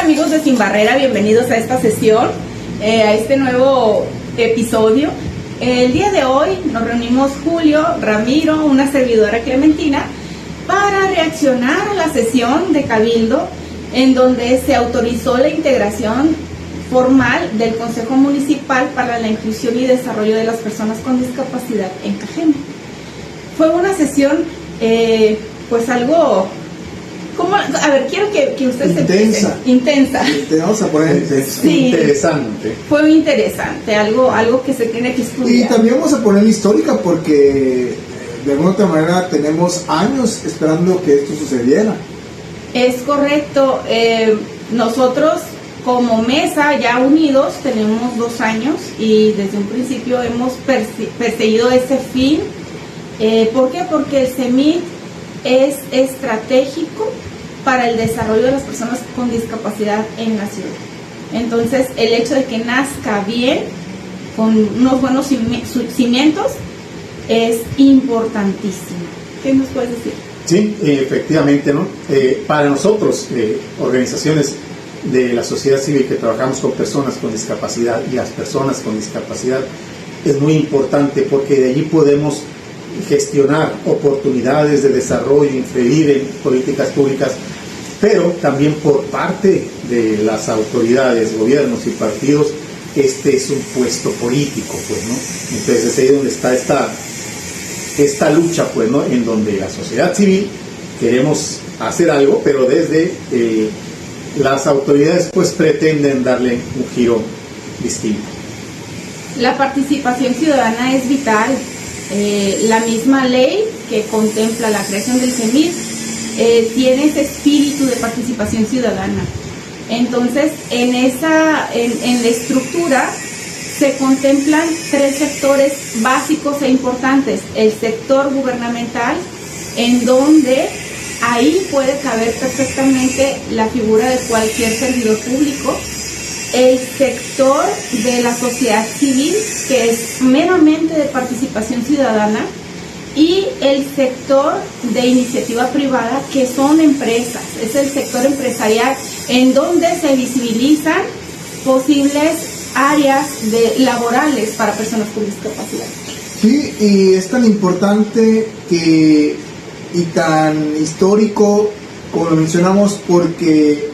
amigos de Sin Barrera? Bienvenidos a esta sesión, a este nuevo episodio. El día de hoy nos reunimos Julio, Ramiro, una servidora Clementina, para reaccionar a la sesión de Cabildo en donde se autorizó la integración formal del Consejo Municipal para la Inclusión y Desarrollo de las Personas con Discapacidad en Cajeme. Fue una sesión, pues algo... A ver, quiero que ustedes intensa. Vamos a poner intensa. Sí, interesante. Fue muy interesante, algo que se tiene que estudiar. Y también vamos a poner histórica porque de alguna otra manera tenemos años esperando que esto sucediera. Es correcto. Nosotros como mesa ya unidos tenemos 2 años y desde un principio hemos perseguido ese fin. ¿Por qué? Porque el CEMID es estratégico para el desarrollo de las personas con discapacidad en la ciudad. Entonces, el hecho de que nazca bien, con unos buenos cimientos, es importantísimo. ¿Qué nos puedes decir? Sí, efectivamente, ¿no? Para nosotros, organizaciones de la sociedad civil que trabajamos con personas con discapacidad y las personas con discapacidad, es muy importante porque de allí podemos gestionar oportunidades de desarrollo, influir en políticas públicas, pero también por parte de las autoridades, gobiernos y partidos, este es un puesto político, pues, ¿no? Entonces es ahí donde está esta lucha, pues, ¿no? En donde la sociedad civil queremos hacer algo, pero desde las autoridades, pues, pretenden darle un giro distinto. La participación ciudadana es vital. La misma ley que contempla la creación del CEMID tiene ese espíritu de participación ciudadana. Entonces, en la estructura se contemplan 3 sectores básicos e importantes. El sector gubernamental, en donde ahí puede caber perfectamente la figura de cualquier servidor público. El sector de la sociedad civil, que es meramente de participación ciudadana, y el sector de iniciativa privada, que son empresas. Es el sector empresarial en donde se visibilizan posibles áreas laborales para personas con discapacidad. Sí, y es tan importante y tan histórico, como lo mencionamos, porque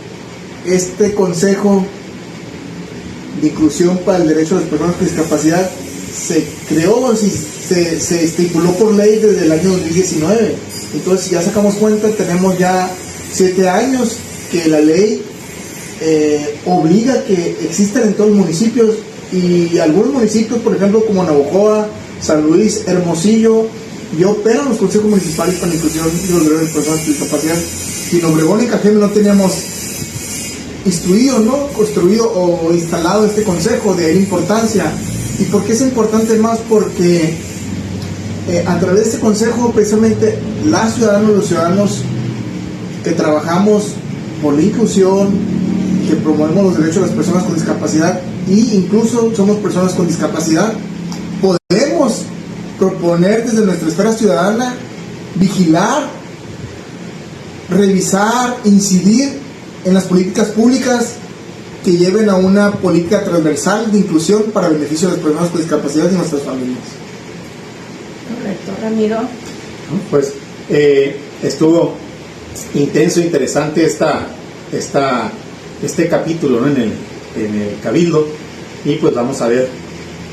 este consejo de inclusión para el derecho de las personas con discapacidad se creó, se estipuló por ley desde el año 2019. Entonces, si ya sacamos cuenta, tenemos ya 7 años que la ley obliga que existan en todos los municipios, y algunos municipios, por ejemplo, como Navojoa, San Luis, Hermosillo, ya operan los consejos municipales para la inclusión de los derechos de las personas con discapacidad. Y en Obregón y Cajeme no teníamos construido o instalado este consejo. De ahí la importancia. ¿Y por qué es importante más? Porque a través de este consejo, precisamente los ciudadanos que trabajamos por la inclusión, que promovemos los derechos de las personas con discapacidad, e incluso somos personas con discapacidad, podemos proponer desde nuestra esfera ciudadana, vigilar, revisar, incidir en las políticas públicas que lleven a una política transversal de inclusión para el beneficio de las personas con discapacidad y nuestras familias. Correcto, Ramiro. Pues estuvo intenso, interesante este capítulo, ¿no? en el Cabildo, y pues vamos a ver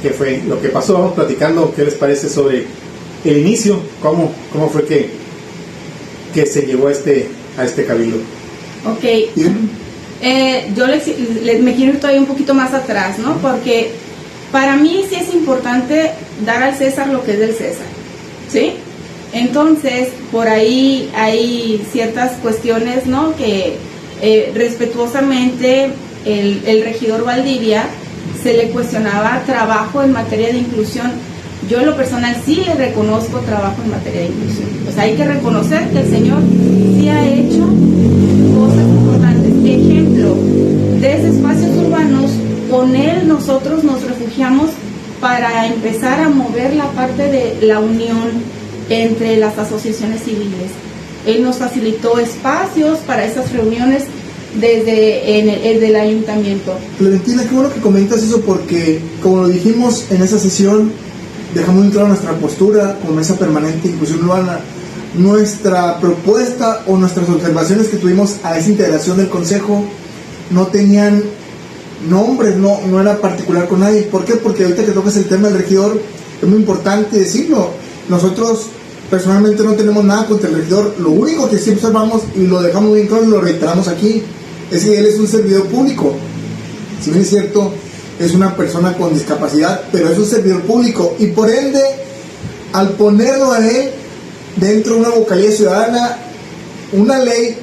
qué fue lo que pasó. Vamos platicando qué les parece sobre el inicio, cómo fue que se llegó a este Cabildo. Ok, yo me quiero ir todavía un poquito más atrás, ¿no? Porque para mí sí es importante dar al César lo que es del César, ¿sí? Entonces, por ahí hay ciertas cuestiones, ¿no? Que respetuosamente el regidor Valdivia se le cuestionaba trabajo en materia de inclusión. Yo en lo personal sí le reconozco trabajo en materia de inclusión. Pues hay que reconocer que el señor sí ha hecho cosas importantes. Ejemplo, desde espacios urbanos, con él nosotros nos refugiamos para empezar a mover la parte de la unión entre las asociaciones civiles. Él nos facilitó espacios para esas reuniones desde el del ayuntamiento. Clementina, qué bueno que comentas eso, porque como lo dijimos en esa sesión, dejamos muy clara nuestra postura como mesa permanente de inclusión urbana. Nuestra propuesta o nuestras observaciones que tuvimos a esa integración del consejo no tenían nombres, no era particular con nadie. ¿Por qué? Porque ahorita que tocas el tema del regidor, es muy importante decirlo. Nosotros personalmente no tenemos nada contra el regidor. Lo único que sí observamos, y lo dejamos bien claro y lo reiteramos aquí, es que él es un servidor público. Si bien es cierto, es una persona con discapacidad, pero es un servidor público, y por ende, al ponerlo a él dentro de una vocalía ciudadana, una ley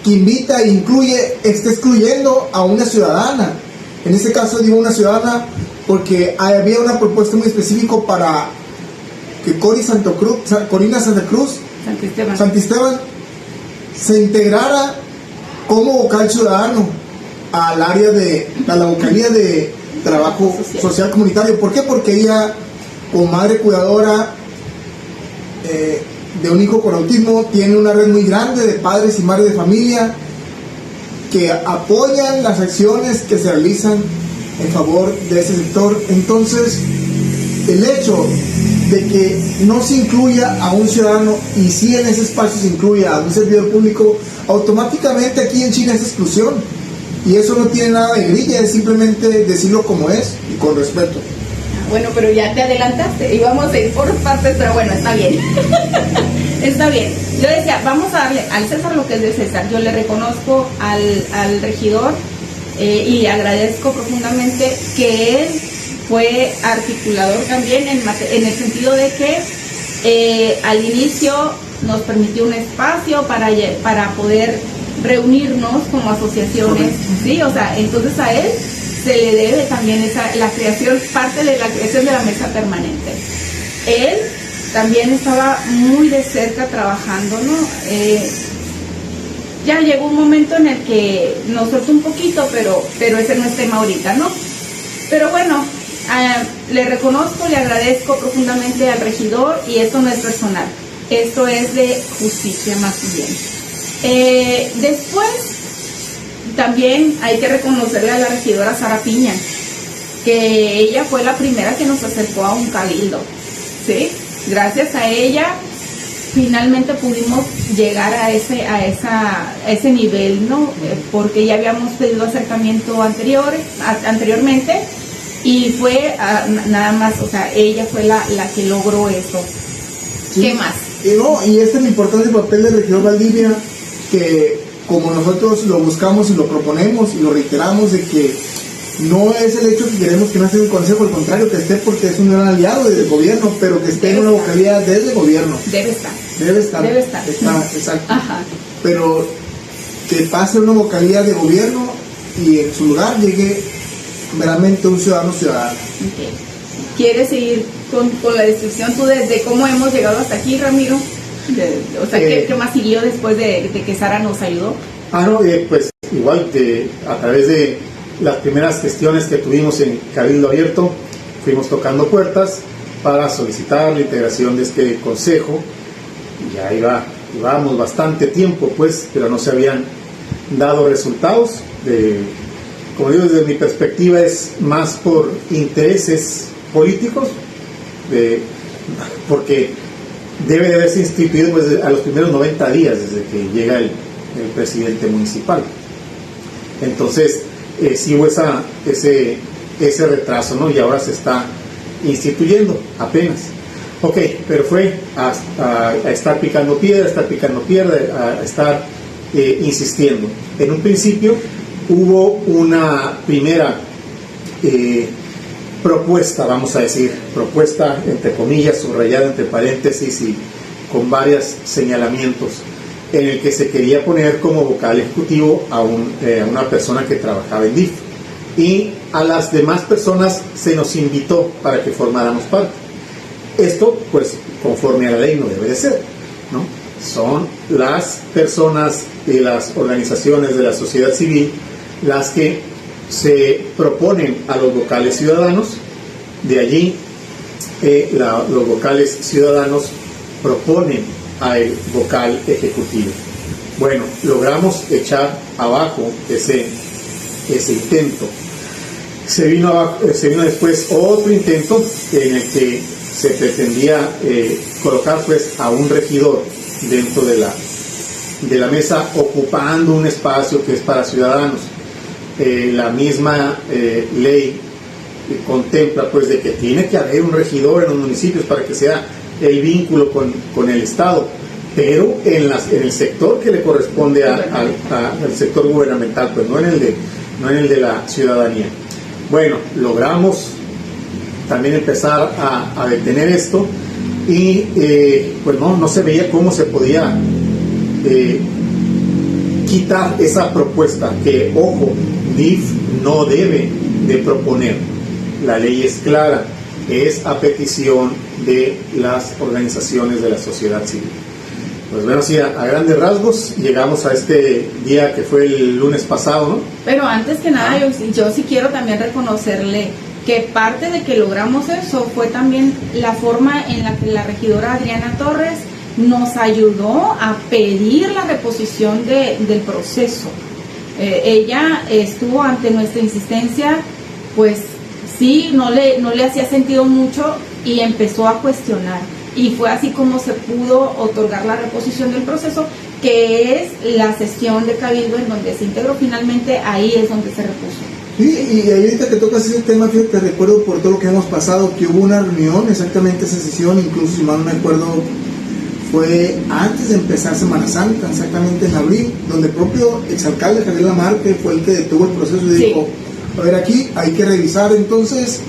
que invita e incluye, está excluyendo a una ciudadana. En este caso digo una ciudadana porque había una propuesta muy específica para que Corina Santa Cruz Santisteban se integrara como vocal ciudadano al área a la vocalía de trabajo social comunitario. ¿Por qué? Porque ella, como madre cuidadora de un hijo con autismo, tiene una red muy grande de padres y madres de familia que apoyan las acciones que se realizan en favor de ese sector. Entonces, el hecho de que no se incluya a un ciudadano y sí en ese espacio se incluya a un servidor público, automáticamente aquí en China es exclusión, y eso no tiene nada de grilla, es simplemente decirlo como es y con respeto. Bueno, pero ya te adelantaste, íbamos a ir por partes, pero bueno, está bien. Está bien. Yo decía, vamos a darle al César lo que es de César. Yo le reconozco al regidor y agradezco profundamente que él fue articulador también en el sentido de que al inicio nos permitió un espacio para poder reunirnos como asociaciones, ¿sí? O sea, entonces a él se le debe también la creación, parte de la creación de la mesa permanente. Él también estaba muy de cerca trabajando, ¿no? Ya llegó un momento en el que nos soltó un poquito, pero ese no es tema ahorita, ¿no? Pero bueno, le reconozco, le agradezco profundamente al regidor, y esto no es personal, esto es de justicia más bien. Después, también hay que reconocerle a la regidora Sara Piña, que ella fue la primera que nos acercó a un cabildo, ¿sí? Gracias a ella, finalmente pudimos llegar a ese nivel, ¿no? Porque ya habíamos pedido acercamiento anteriormente, y fue nada más, o sea, ella fue la que logró eso. Sí. ¿Qué más? Y este es el importante papel del regidor Valdivia, que como nosotros lo buscamos y lo proponemos y lo reiteramos, de que no es el hecho que queremos que no esté en el consejo, al contrario, que esté porque es un gran aliado del gobierno, pero que esté en una vocalía desde el gobierno. Debe estar. Exacto. Ajá. Pero que pase una vocalía de gobierno y en su lugar llegue meramente un ciudadana. Okay. ¿Quieres seguir con la descripción tú de cómo hemos llegado hasta aquí, Ramiro? O sea, ¿qué más siguió después de que Sara nos ayudó? Pues igual a través de las primeras gestiones que tuvimos en Cabildo Abierto, fuimos tocando puertas para solicitar la integración de este consejo. Ya llevábamos bastante tiempo, pues, pero no se habían dado resultados. Como digo, desde mi perspectiva es más por intereses políticos, porque debe de haberse instituido pues, a los primeros 90 días desde que llega el presidente municipal. Entonces, sí hubo ese retraso, ¿no? Y ahora se está instituyendo apenas. Ok, pero fue a estar picando piedra, a estar insistiendo. En un principio hubo una primera propuesta, vamos a decir, propuesta entre comillas, subrayada entre paréntesis y con varios señalamientos, en el que se quería poner como vocal ejecutivo a una persona que trabajaba en DIF, y a las demás personas se nos invitó para que formáramos parte. Esto, pues, conforme a la ley no debe de ser, ¿no? Son las personas y las organizaciones de la sociedad civil las que se proponen a los vocales ciudadanos. De allí los vocales ciudadanos proponen al vocal ejecutivo. Bueno, logramos echar abajo ese intento. Se vino después otro intento en el que se pretendía colocar pues a un regidor dentro de la mesa, ocupando un espacio que es para ciudadanos. La misma ley contempla pues de que tiene que haber un regidor en los municipios para que sea el vínculo con el Estado, pero en el sector que le corresponde al sector gubernamental, pues no en el de la ciudadanía. Bueno, logramos también empezar a detener esto y pues no se veía cómo se podía quitar esa propuesta que, ojo, DIF no debe de proponer. La ley es clara, es a petición de las organizaciones de la sociedad civil. Pues bueno, sí, a grandes rasgos llegamos a este día que fue el lunes pasado, ¿no? Pero antes que nada, yo sí quiero también reconocerle que parte de que logramos eso fue también la forma en la que la regidora Adriana Torres nos ayudó a pedir la reposición del proceso. Ella estuvo ante nuestra insistencia, pues sí, no le hacía sentido mucho y empezó a cuestionar. Y fue así como se pudo otorgar la reposición del proceso, que es la sesión de Cabildo en donde se integró finalmente, ahí es donde se repuso. Sí, y ahorita que tocas ese tema, fíjate, recuerdo por todo lo que hemos pasado, que hubo una reunión, exactamente esa sesión, incluso si mal no me acuerdo, fue antes de empezar Semana Santa, exactamente en abril, donde el propio exalcalde Javier Lamarque fue el que detuvo el proceso y dijo, a ver, aquí hay que revisar. Entonces,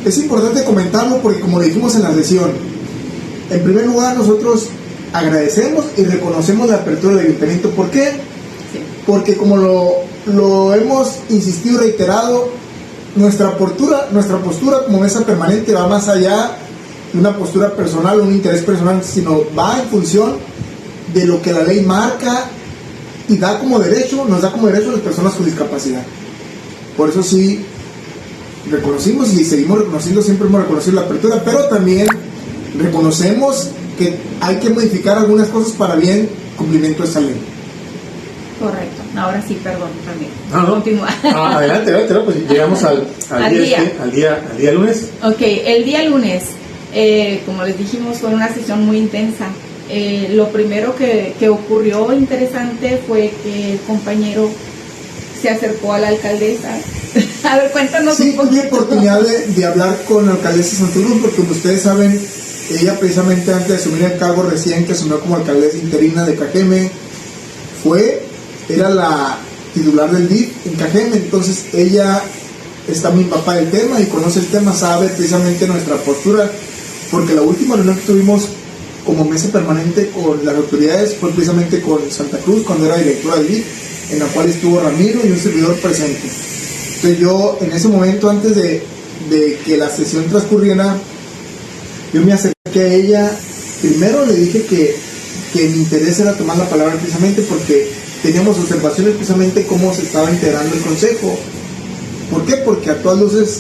es importante comentarlo porque, como le dijimos en la sesión, en primer lugar, nosotros agradecemos y reconocemos la apertura del ayuntamiento. ¿Por qué? Sí. Porque como lo hemos insistido y reiterado, nuestra postura como mesa permanente va más allá de una postura personal o un interés personal, sino va en función de lo que la ley marca y nos da como derecho a las personas con discapacidad. Por eso sí reconocimos y seguimos reconociendo, siempre hemos reconocido la apertura, pero también reconocemos que hay que modificar algunas cosas para bien cumplimiento de esta ley. Correcto. Ahora sí, perdón, también. Continúa. Adelante, pues llegamos al día lunes. Ok, el día lunes, como les dijimos, fue una sesión muy intensa. Lo primero que ocurrió interesante fue que el compañero se acercó a la alcaldesa. A ver, cuéntanos un poquito. Sí, tuve oportunidad de hablar con la alcaldesa de Santa Cruz, porque como ustedes saben, ella precisamente antes de asumir el cargo recién que asumió como alcaldesa interina de Cajeme, era la titular del DIF en Cajeme. Entonces ella está muy empapada del tema y conoce el tema, sabe precisamente nuestra postura, porque la última reunión que tuvimos como mesa permanente con las autoridades fue precisamente con Santa Cruz, cuando era directora del DIF, en la cual estuvo Ramiro y un servidor presente. Entonces yo en ese momento, antes de que la sesión transcurriera, yo me acerqué a ella. Primero le dije que mi interés era tomar la palabra precisamente porque teníamos observaciones precisamente cómo se estaba integrando el consejo. ¿Por qué? Porque a todas luces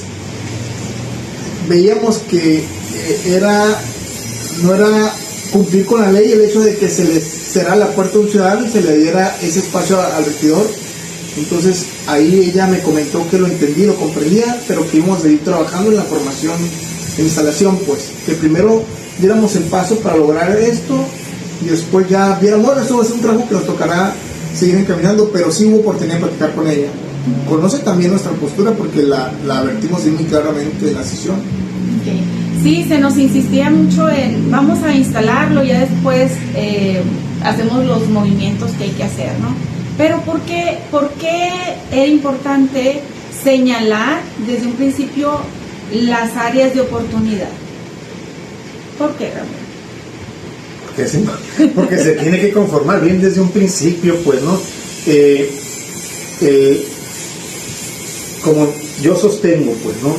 veíamos que no era cumplir con la ley el hecho de que se le cerrara la puerta a un ciudadano y se le diera ese espacio al regidor. Entonces ahí ella me comentó que lo entendía, lo comprendía, pero que íbamos a seguir trabajando en la formación de instalación, pues que primero diéramos el paso para lograr esto y después ya viéramos, bueno, esto va a ser un trabajo que nos tocará seguir encaminando, pero sí hubo oportunidad de platicar con ella. Conoce también nuestra postura porque la advertimos muy claramente en la sesión. Okay. Sí, se nos insistía mucho en vamos a instalarlo, ya después hacemos los movimientos que hay que hacer, ¿no? Pero ¿por qué era importante señalar desde un principio las áreas de oportunidad? ¿Por qué, Ramiro? Porque se tiene que conformar bien desde un principio, pues, ¿no? Como yo sostengo, pues, ¿no?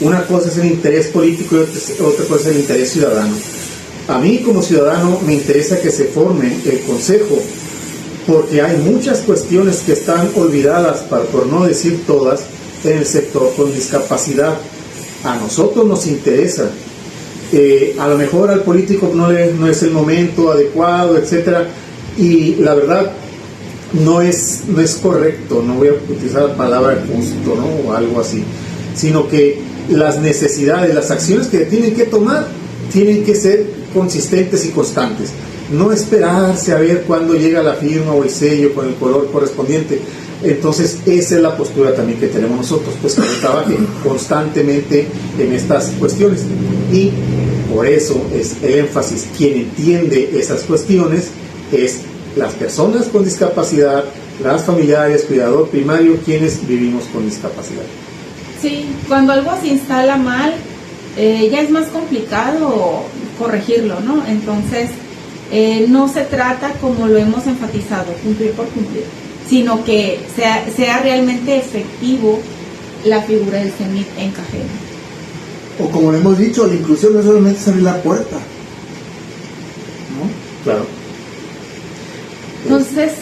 Una cosa es el interés político y otra cosa es el interés ciudadano. A mí como ciudadano me interesa que se forme el consejo, porque hay muchas cuestiones que están olvidadas, por no decir todas, en el sector con discapacidad. A nosotros nos interesa. A lo mejor al político no es el momento adecuado, etcétera, Y la verdad, no es correcto, no voy a utilizar la palabra justo, ¿no? O algo así, sino que las necesidades, las acciones que tienen que tomar, tienen que ser consistentes y constantes. No esperarse a ver cuándo llega la firma o el sello con el color correspondiente. Entonces, esa es la postura también que tenemos nosotros, pues que se trabaje constantemente en estas cuestiones. Y por eso es el énfasis, quien entiende esas cuestiones es las personas con discapacidad, las familiares, cuidador primario, quienes vivimos con discapacidad. Sí, cuando algo se instala mal, ya es más complicado corregirlo, ¿no? Entonces, no se trata, como lo hemos enfatizado, cumplir por cumplir, sino que sea realmente efectivo la figura del CEMIP en Cajeme. O como le hemos dicho, la inclusión no es solamente es abrir la puerta, ¿no? Claro. Entonces,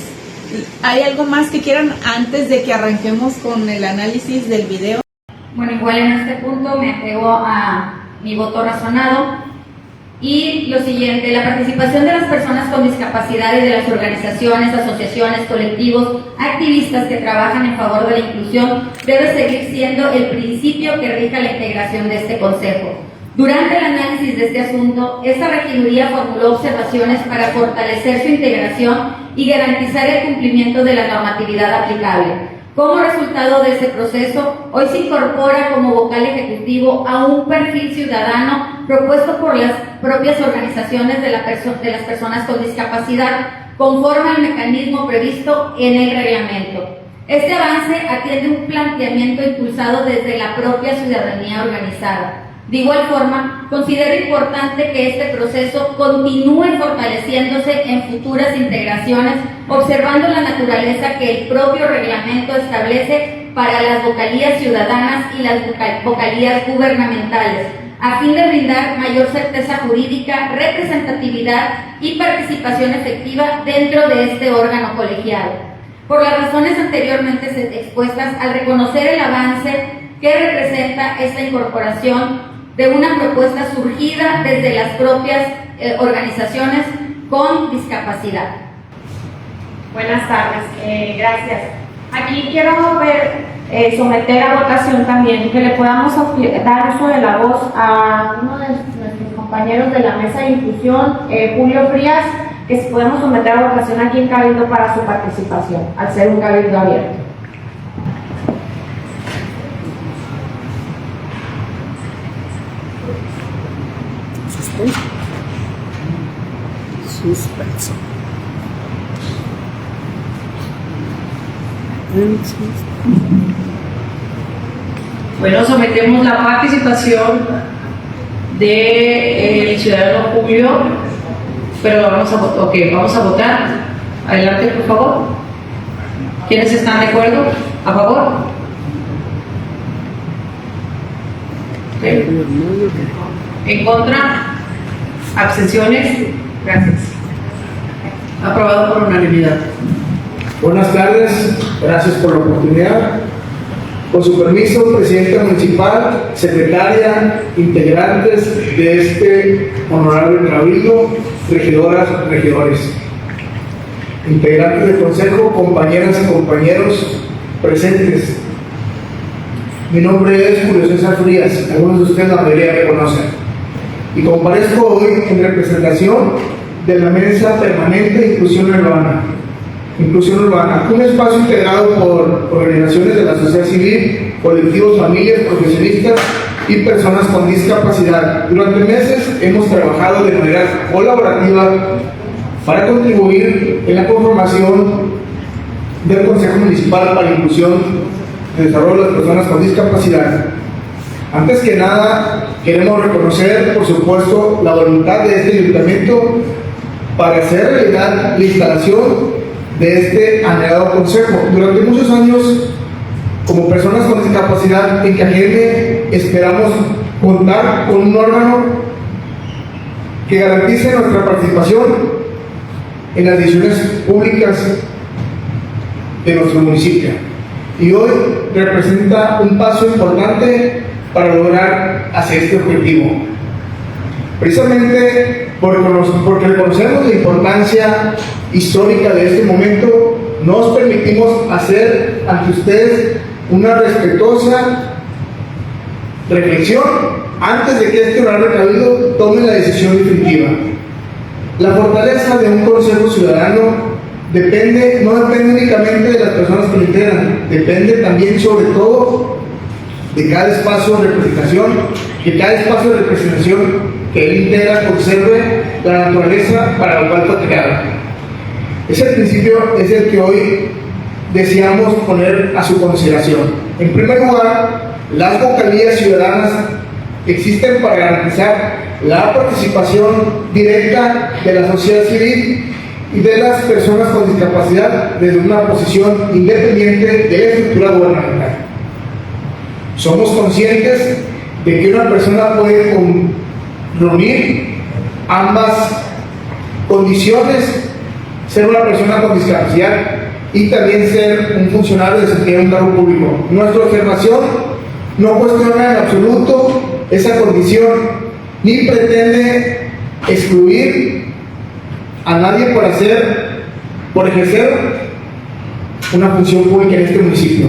¿hay algo más que quieran antes de que arranquemos con el análisis del video? Bueno, igual en este punto me apego a mi voto razonado. Y lo siguiente, la participación de las personas con discapacidad y de las organizaciones, asociaciones, colectivos, activistas que trabajan en favor de la inclusión debe seguir siendo el principio que rija la integración de este Consejo. Durante el análisis de este asunto, esta regiduría formuló observaciones para fortalecer su integración y garantizar el cumplimiento de la normatividad aplicable. Como resultado de ese proceso, hoy se incorpora como vocal ejecutivo a un perfil ciudadano propuesto por las propias organizaciones de las personas con discapacidad, conforme al mecanismo previsto en el reglamento. Este avance atiende un planteamiento impulsado desde la propia ciudadanía organizada. De igual forma, considero importante que este proceso continúe fortaleciéndose en futuras integraciones, observando la naturaleza que el propio reglamento establece para las vocalías ciudadanas y las vocalías gubernamentales, a fin de brindar mayor certeza jurídica, representatividad y participación efectiva dentro de este órgano colegiado. Por las razones anteriormente expuestas, al reconocer el avance que representa esta incorporación de una propuesta surgida desde las propias organizaciones con discapacidad. Buenas tardes, gracias. Aquí quiero someter a votación también que le podamos dar uso de la voz a uno de nuestros compañeros de la mesa de inclusión, Julio Frías, que si podemos someter a votación aquí en Cabildo para su participación, al ser un cabildo abierto. Suspenso. Bueno, sometemos la participación del ciudadano Julio, pero vamos a votar. Ok, vamos a votar. Adelante, por favor. ¿Quiénes están de acuerdo? ¿A favor? Okay. ¿En contra? ¿Abstenciones? Gracias. Aprobado por unanimidad. Buenas tardes, gracias por la oportunidad. Con su permiso, presidenta municipal, secretaria, integrantes de este honorable cabildo, regidoras, regidores, integrantes del consejo, compañeras y compañeros presentes. Mi nombre es Julio César Frías, algunos de ustedes la mayoría me conocen, y comparezco hoy en representación de la Mesa Permanente de Inclusión Urbana. Inclusión Urbana, un espacio integrado por organizaciones de la sociedad civil, colectivos, familias, profesionistas y personas con discapacidad. Durante meses hemos trabajado de manera colaborativa para contribuir en la conformación del Consejo Municipal para la Inclusión y Desarrollo de las Personas con Discapacidad. Antes que nada, queremos reconocer, por supuesto, la voluntad de este ayuntamiento para hacer realidad la instalación de este anhelado consejo. Durante muchos años, como personas con discapacidad en Cajeme, esperamos contar con un órgano que garantice nuestra participación en las decisiones públicas de nuestro municipio. Y hoy representa un paso importante para lograr hacia este objetivo. Precisamente porque reconocemos la importancia histórica de este momento, nos permitimos hacer ante ustedes una respetuosa reflexión antes de que este honorable cabildo tome la decisión definitiva. La fortaleza de un consejo ciudadano no depende únicamente de las personas que lo integran, depende también sobre todo de cada espacio de representación, que cada espacio de representación que él integra conserve la naturaleza para la cual fue creado. Ese principio es el que hoy deseamos poner a su consideración. En primer lugar, las vocalías ciudadanas existen para garantizar la participación directa de la sociedad civil y de las personas con discapacidad desde una posición independiente de la estructura gubernamental. Somos conscientes de que una persona puede reunir ambas condiciones, ser una persona con discapacidad y también ser un funcionario desempeñado en un cargo público. Nuestra observación no cuestiona en absoluto esa condición ni pretende excluir a nadie por ejercer una función pública en este municipio.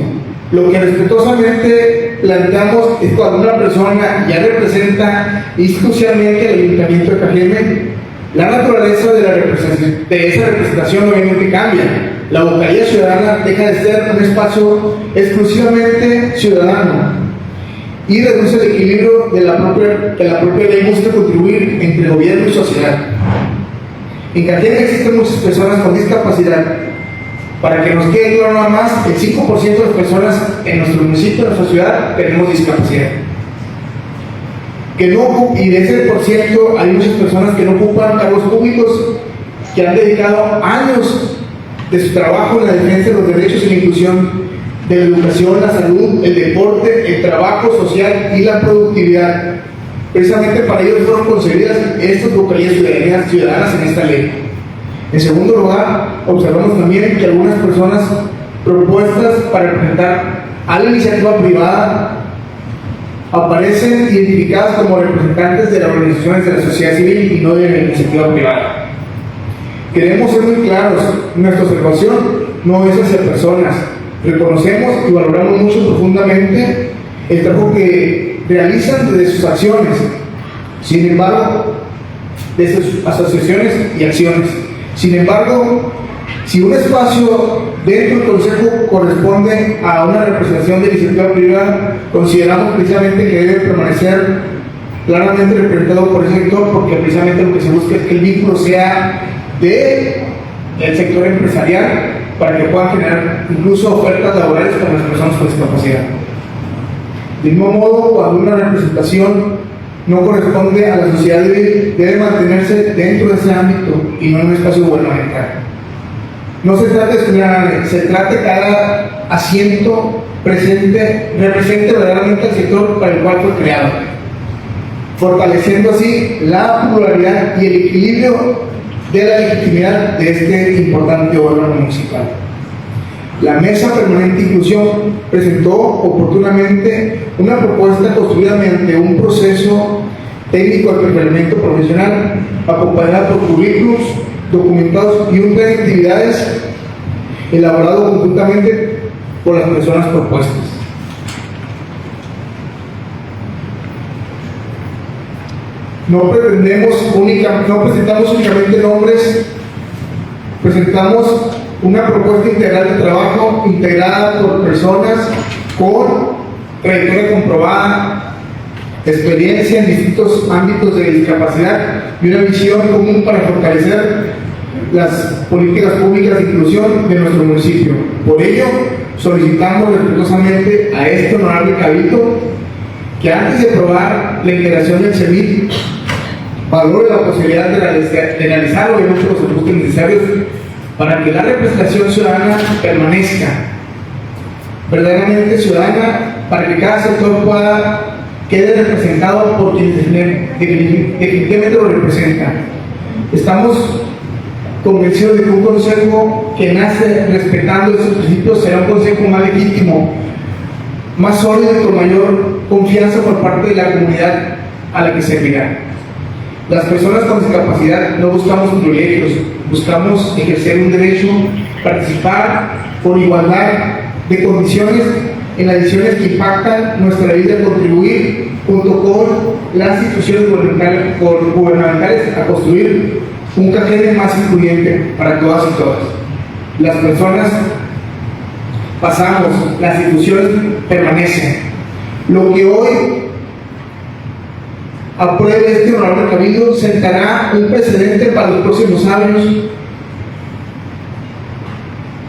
Lo que respetuosamente planteamos es cuando una persona ya representa institucionalmente el Ayuntamiento de Cajeme, la naturaleza de esa representación obviamente cambia. La vocalía ciudadana deja de ser un espacio exclusivamente ciudadano y reduce el equilibrio que la propia ley busca contribuir entre gobierno y sociedad. En Cajeme existen muchas personas con discapacidad. Para que nos quede claro nada más, el 5% de las personas en nuestro municipio, en nuestra ciudad, tenemos discapacidad. Y de ese por ciento hay muchas personas que no ocupan cargos públicos, que han dedicado años de su trabajo en la defensa de los derechos y la inclusión de la educación, la salud, el deporte, el trabajo social y la productividad. Precisamente para ellos fueron concebidas estas vocalías ciudadanas en esta ley. En segundo lugar, observamos también que algunas personas propuestas para representar a la iniciativa privada aparecen identificadas como representantes de las organizaciones de la sociedad civil y no de la iniciativa privada. Queremos ser muy claros, nuestra observación no es hacia personas. Reconocemos y valoramos mucho profundamente el trabajo que realizan desde sus acciones, sin embargo, desde sus asociaciones y acciones. Sin embargo, si un espacio dentro del Consejo corresponde a una representación de iniciativa privada, consideramos precisamente que debe permanecer claramente representado por ese sector, porque precisamente lo que se busca es que el vínculo sea del sector empresarial para que puedan generar incluso ofertas laborales para las personas con discapacidad. Del mismo modo, cuando una representación no corresponde a la sociedad civil, debe mantenerse dentro de ese ámbito y no en un espacio gubernamental. No se trata de excluir a nadie, se trata de cada asiento represente verdaderamente al sector para el cual fue creado, fortaleciendo así la pluralidad y el equilibrio de la legitimidad de este importante órgano municipal. La Mesa Permanente de Inclusión presentó oportunamente una propuesta construida mediante un proceso técnico de perfilamiento profesional, acompañada por currículos documentados y un plan de actividades elaborado conjuntamente por las personas propuestas. No presentamos únicamente nombres, presentamos una propuesta integral de trabajo integrada por personas con trayectoria comprobada, experiencia en distintos ámbitos de discapacidad y una visión común para fortalecer las políticas públicas de inclusión de nuestro municipio. Por ello, solicitamos respetuosamente a este honorable cabildo que antes de aprobar la integración del CEMIT, valore la posibilidad de realizar obviamente los ajustes necesarios para que la representación ciudadana permanezca verdaderamente ciudadana, para que cada sector quede representado por quienes definitivamente lo representan. Estamos convencidos de que un consejo que nace respetando estos principios será un consejo más legítimo, más sólido y con mayor confianza por parte de la comunidad a la que servirá. Las personas con discapacidad no buscamos privilegios, Buscamos ejercer un derecho, participar por igualdad de condiciones en las decisiones que impactan nuestra vida, contribuir junto con las instituciones gubernamentales a construir un cajete más incluyente para todas y todas. Las personas pasamos, las instituciones permanecen. Lo que hoy apruebe este honorable cabildo sentará un precedente para los próximos años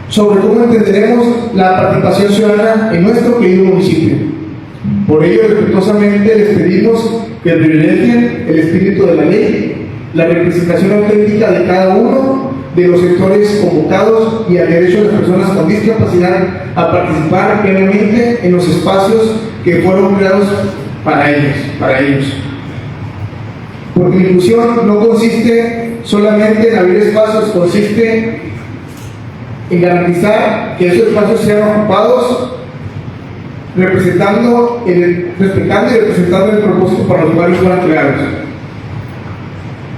sobre cómo entenderemos la participación ciudadana en nuestro querido municipio. Por ello, respetuosamente les pedimos que privilegien el espíritu de la ley, la representación auténtica de cada uno de los sectores convocados y al derecho de las personas con discapacidad a participar plenamente en los espacios que fueron creados para ellos. Porque la inclusión no consiste solamente en abrir espacios, consiste en garantizar que esos espacios sean ocupados respetando y representando el propósito para los cuales fueron creados.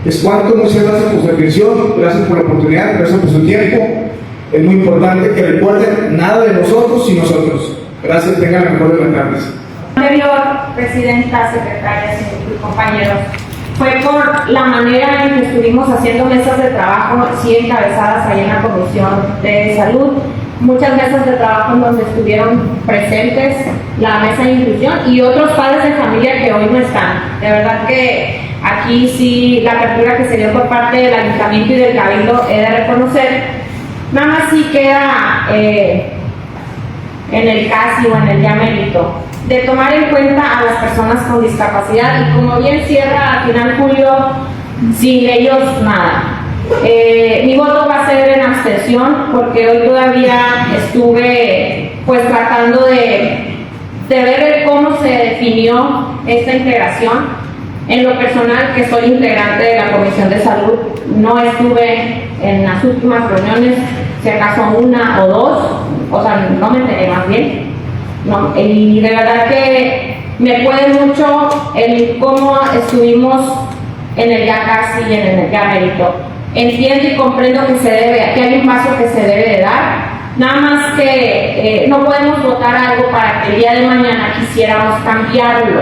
Es cuanto, muchas gracias por su atención, gracias por la oportunidad, gracias por su tiempo. Es muy importante que recuerden nada de nosotros y nosotros. Gracias, tengan la mejor de las tardes. Anterior, presidenta, secretarias y compañeros, fue por la manera en que estuvimos haciendo mesas de trabajo, sí encabezadas ahí en la Comisión de Salud, muchas mesas de trabajo en donde estuvieron presentes la mesa de inclusión y otros padres de familia que hoy no están. De verdad que aquí sí la apertura que se dio por parte del Ayuntamiento y del Cabildo he de reconocer. Nada más sí queda en el casi o en el ya mérito de tomar en cuenta a las personas con discapacidad y como bien cierra al final Julio, sin ellos nada. Mi voto va a ser en abstención porque hoy todavía estuve pues tratando de ver cómo se definió esta integración. En lo personal, que soy integrante de la Comisión de Salud, no estuve en las últimas reuniones, si acaso una o dos, o sea, no me enteré más bien. No, y de verdad que me puede mucho el cómo estuvimos en el ya casi y en el ya mérito. Entiendo y comprendo que hay un paso que se debe de dar, nada más que no podemos votar algo para que el día de mañana quisiéramos cambiarlo,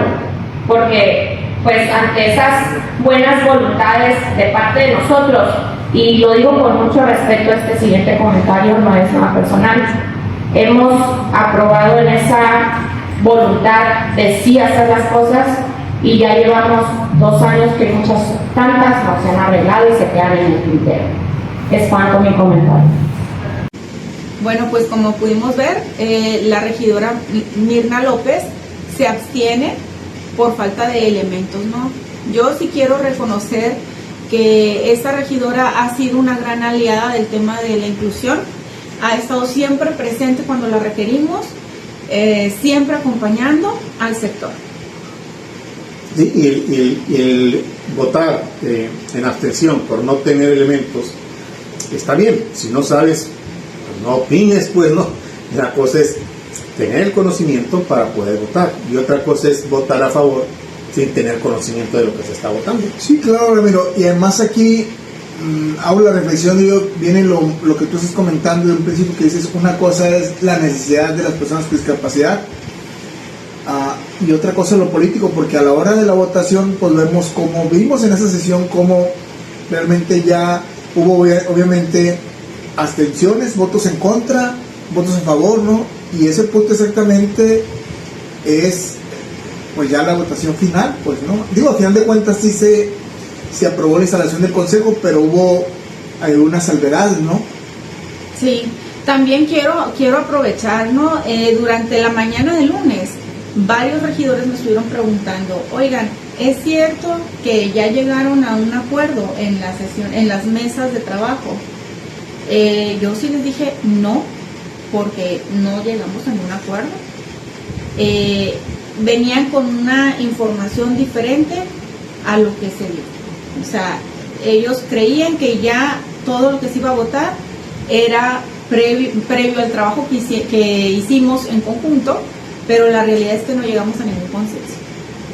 porque pues ante esas buenas voluntades de parte de nosotros, y lo digo con mucho respeto, este siguiente comentario no es nada personal, hemos aprobado en esa voluntad de sí hacer las cosas y ya llevamos 2 años que tantas no se han arreglado y se quedan en el tintero. Es cuanto mi comentario. Bueno, pues como pudimos ver, la regidora Mirna López se abstiene por falta de elementos, ¿no? Yo sí quiero reconocer que esta regidora ha sido una gran aliada del tema de la inclusión, ha estado siempre presente cuando la requerimos, siempre acompañando al sector. Sí, y el votar en abstención por no tener elementos está bien. Si no sabes, pues no opines, pues no. La cosa es tener el conocimiento para poder votar, y otra cosa es votar a favor sin tener conocimiento de lo que se está votando. Sí, claro, Ramiro, y además aquí hago la reflexión y viene lo que tú estás comentando de un principio, que dices, una cosa es la necesidad de las personas con discapacidad y otra cosa es lo político, porque a la hora de la votación pues vimos en esa sesión cómo realmente ya hubo obviamente abstenciones, votos en contra, votos a favor, ¿no? Y ese punto exactamente es pues ya la votación final, pues, ¿no? Digo, a final de cuentas sí se aprobó la instalación del consejo, pero hubo algunas salvedades, ¿no? Sí, también quiero aprovechar, ¿no? Durante la mañana del lunes, varios regidores me estuvieron preguntando, oigan, ¿es cierto que ya llegaron a un acuerdo en la sesión, en las mesas de trabajo? Yo sí les dije no, porque no llegamos a ningún acuerdo. Venían con una información diferente a lo que se dio. O sea, ellos creían que ya todo lo que se iba a votar era previo al trabajo que hicimos en conjunto, pero la realidad es que no llegamos a ningún consenso.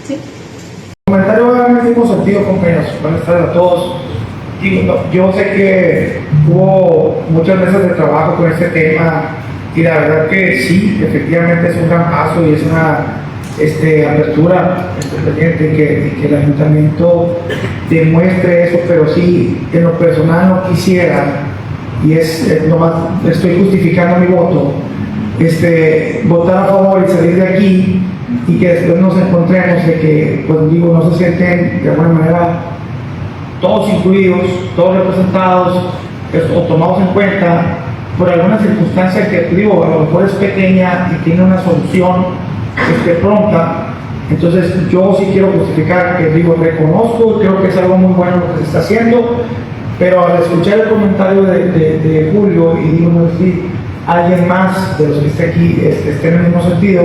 ¿Sí? El comentario va en el mismo sentido, compañeros. Buenas tardes a todos. Digo, yo sé que hubo muchas mesas de trabajo con este tema y la verdad que sí, efectivamente es un gran paso y es una apertura pendiente que el ayuntamiento demuestre eso, pero sí, en lo personal no quisiera, y nomás estoy justificando mi voto, votar a favor y salir de aquí y que después nos encontremos de que, pues digo, no se sienten de alguna manera todos incluidos, todos representados o tomados en cuenta por alguna circunstancia que, digo, a lo mejor es pequeña y tiene una solución pronta. Entonces yo sí quiero justificar que, digo, reconozco, creo que es algo muy bueno lo que se está haciendo, pero al escuchar el comentario de Julio y digo, no sé si alguien más de los que esté aquí esté en el mismo sentido,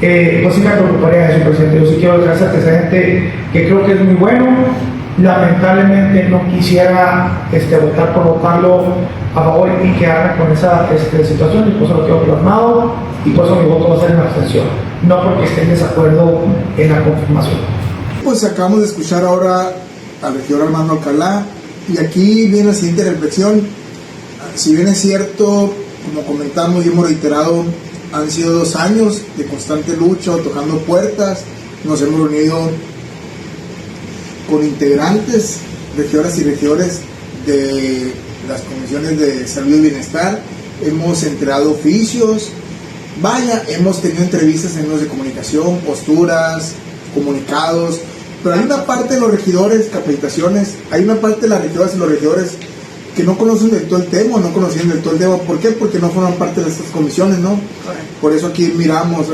pues sí me preocuparía eso, presidente. Yo sí quiero dar ese antecedente que creo que es muy bueno. Lamentablemente no quisiera votar por votarlo a favor y quedarme con esa situación, y por eso lo quiero plasmado, y por eso mi voto va a ser en abstención, no porque esté en desacuerdo en la confirmación. Pues acabamos de escuchar ahora al regidor Armando Alcalá, y aquí viene la siguiente reflexión. Si bien es cierto, como comentamos y hemos reiterado, han sido 2 años de constante lucha, tocando puertas, nos hemos reunido con integrantes, regidoras y regidores de las comisiones de salud y bienestar, hemos entregado oficios, hemos tenido entrevistas en medios de comunicación, posturas, comunicados, pero hay una parte de los regidores, capacitaciones, hay una parte de las regidoras y los regidores que no conocen del todo el tema, no conocían del todo el tema. ¿Por qué? Porque no forman parte de estas comisiones, ¿no? Por eso aquí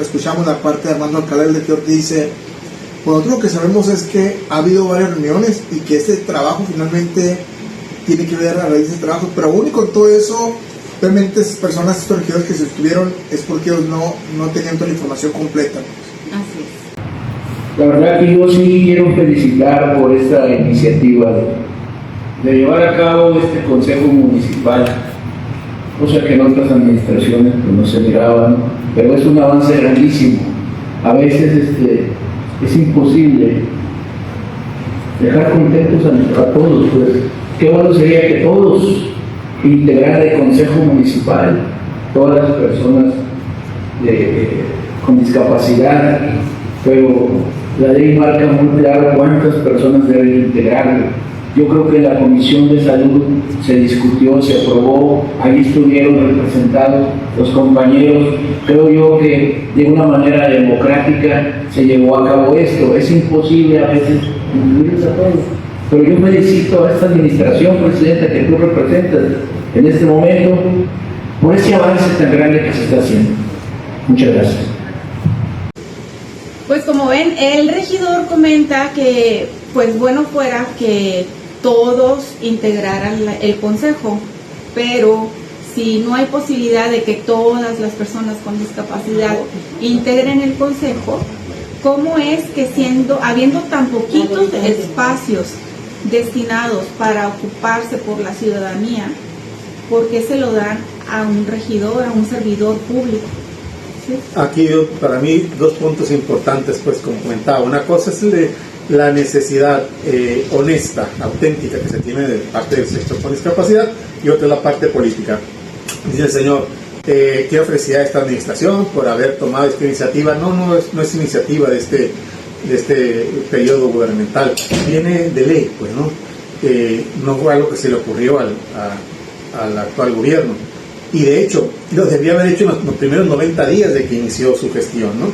escuchamos la parte de Armando Alcalá, el regidor, que dice: pues nosotros lo que sabemos es que ha habido varias reuniones y que este trabajo finalmente tiene que ver a raíz de ese trabajo, pero aún y con todo eso, obviamente esas personas, estos regidores que se estuvieron, es porque ellos no tenían toda la información completa. Así es. La verdad que yo sí quiero felicitar por esta iniciativa de llevar a cabo este consejo municipal, cosa que en otras administraciones pues no se miraban, pero es un avance grandísimo. A veces es imposible dejar contentos a todos, pues qué bueno sería que todos integraran el consejo municipal, todas las personas con discapacidad, pero la ley marca muy claro cuántas personas deben integrarlo. Yo creo que en la Comisión de Salud se discutió, se aprobó, ahí estuvieron representados los compañeros. Creo yo que de una manera democrática se llevó a cabo esto. Es imposible a veces incluirlos a todos, pero yo felicito a esta administración, presidenta, que tú representas en este momento, por ese avance tan grande que se está haciendo. Muchas gracias. Pues como ven, el regidor comenta que pues bueno fuera que todos integraran el consejo, pero si no hay posibilidad de que todas las personas con discapacidad integren el consejo, ¿cómo es que habiendo tan poquitos espacios destinados para ocuparse por la ciudadanía, por qué se lo dan a un regidor, a un servidor público? ¿Sí? Aquí para mí 2 puntos importantes, pues como comentaba. Una cosa es la necesidad honesta, auténtica que se tiene de parte del sector con discapacidad, y otra es la parte política. Dice el señor, quiero felicitar a esta administración por haber tomado esta iniciativa. No es iniciativa de este periodo gubernamental, viene de ley, pues no fue algo que se le ocurrió al actual gobierno, y de hecho lo debía haber hecho en los primeros 90 días de que inició su gestión, ¿no?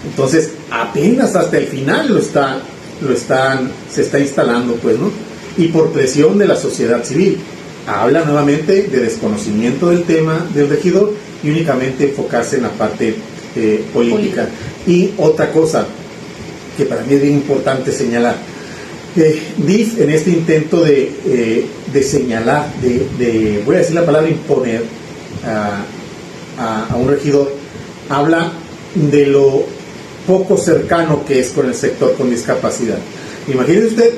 Entonces apenas hasta el final se está instalando, pues, ¿no? Y por presión de la sociedad civil. Habla nuevamente de desconocimiento del tema del regidor y únicamente enfocarse en la parte política. Y otra cosa que para mí es bien importante señalar, DIF en este intento de señalar, voy a decir la palabra imponer a un regidor, habla de lo poco cercano que es con el sector con discapacidad. Imagínese usted,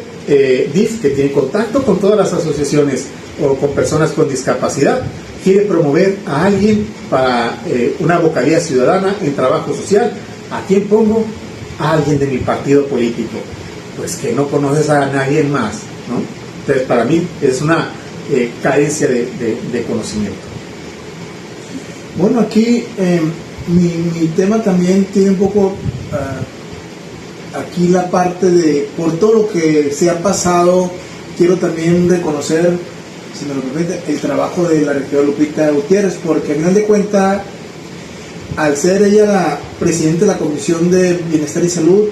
DIF, que tiene contacto con todas las asociaciones o con personas con discapacidad, quiere promover a alguien para una vocalía ciudadana en trabajo social. ¿A quién pongo? A alguien de mi partido político. Pues que no conoces a nadie más, ¿no? Entonces, para mí es una carencia de conocimiento. Bueno, aquí mi tema también tiene un poco aquí la parte de, por todo lo que se ha pasado, quiero también reconocer, si me lo permite, el trabajo de la regidora Lupita Gutiérrez, porque al final de cuentas, al ser ella la presidenta de la Comisión de Bienestar y Salud,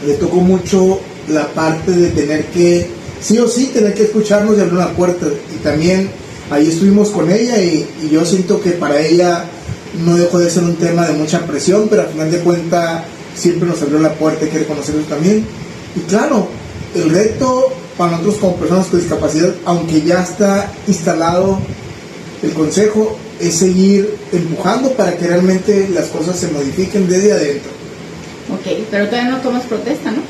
le tocó mucho la parte de tener que, sí o sí, tener que escucharnos y abrir una puerta. Y también ahí estuvimos con ella y yo siento que para ella no dejó de ser un tema de mucha presión, pero al final de cuentas siempre nos abrió la puerta, hay que reconocerlo también. Y claro, el reto para nosotros como personas con discapacidad, aunque ya está instalado el consejo, es seguir empujando para que realmente las cosas se modifiquen desde adentro. Ok, pero todavía no tomas protesta, ¿no?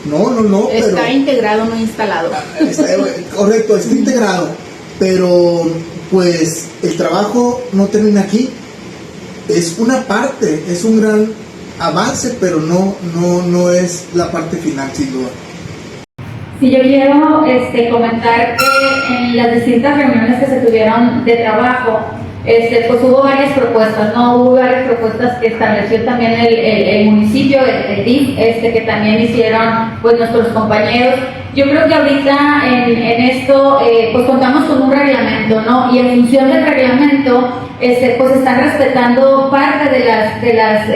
No, Está pero integrado, no instalado. Correcto, está integrado, pero pues el trabajo no termina aquí. Es una parte, es un gran avance, pero no es la parte final, sin duda. Sí, yo quiero comentar que en las distintas reuniones que se tuvieron de trabajo, pues hubo varias propuestas, ¿no? Hubo varias propuestas que estableció también el municipio, el DIF, que también hicieron pues nuestros compañeros. Yo creo que ahorita en esto pues contamos con un reglamento, ¿no? Y en función del reglamento pues están respetando parte de las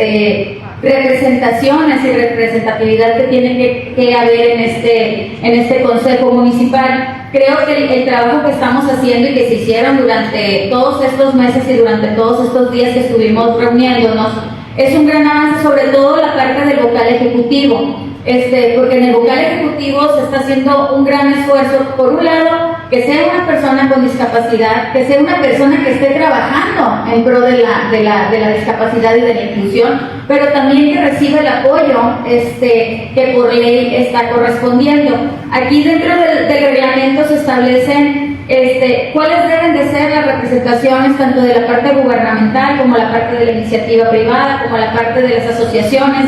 representaciones y representatividad que tiene que haber en este consejo municipal. Creo que el trabajo que estamos haciendo y que se hicieron durante todos estos meses y durante todos estos días que estuvimos reuniéndonos es un gran avance, sobre todo la parte del vocal ejecutivo. Porque en el vocal ejecutivo se está haciendo un gran esfuerzo, por un lado, que sea una persona con discapacidad, que sea una persona que esté trabajando en pro de la discapacidad y de la inclusión, pero también que reciba el apoyo que por ley está correspondiendo. Aquí dentro del reglamento se establecen cuáles deben de ser las representaciones tanto de la parte gubernamental como la parte de la iniciativa privada, como la parte de las asociaciones.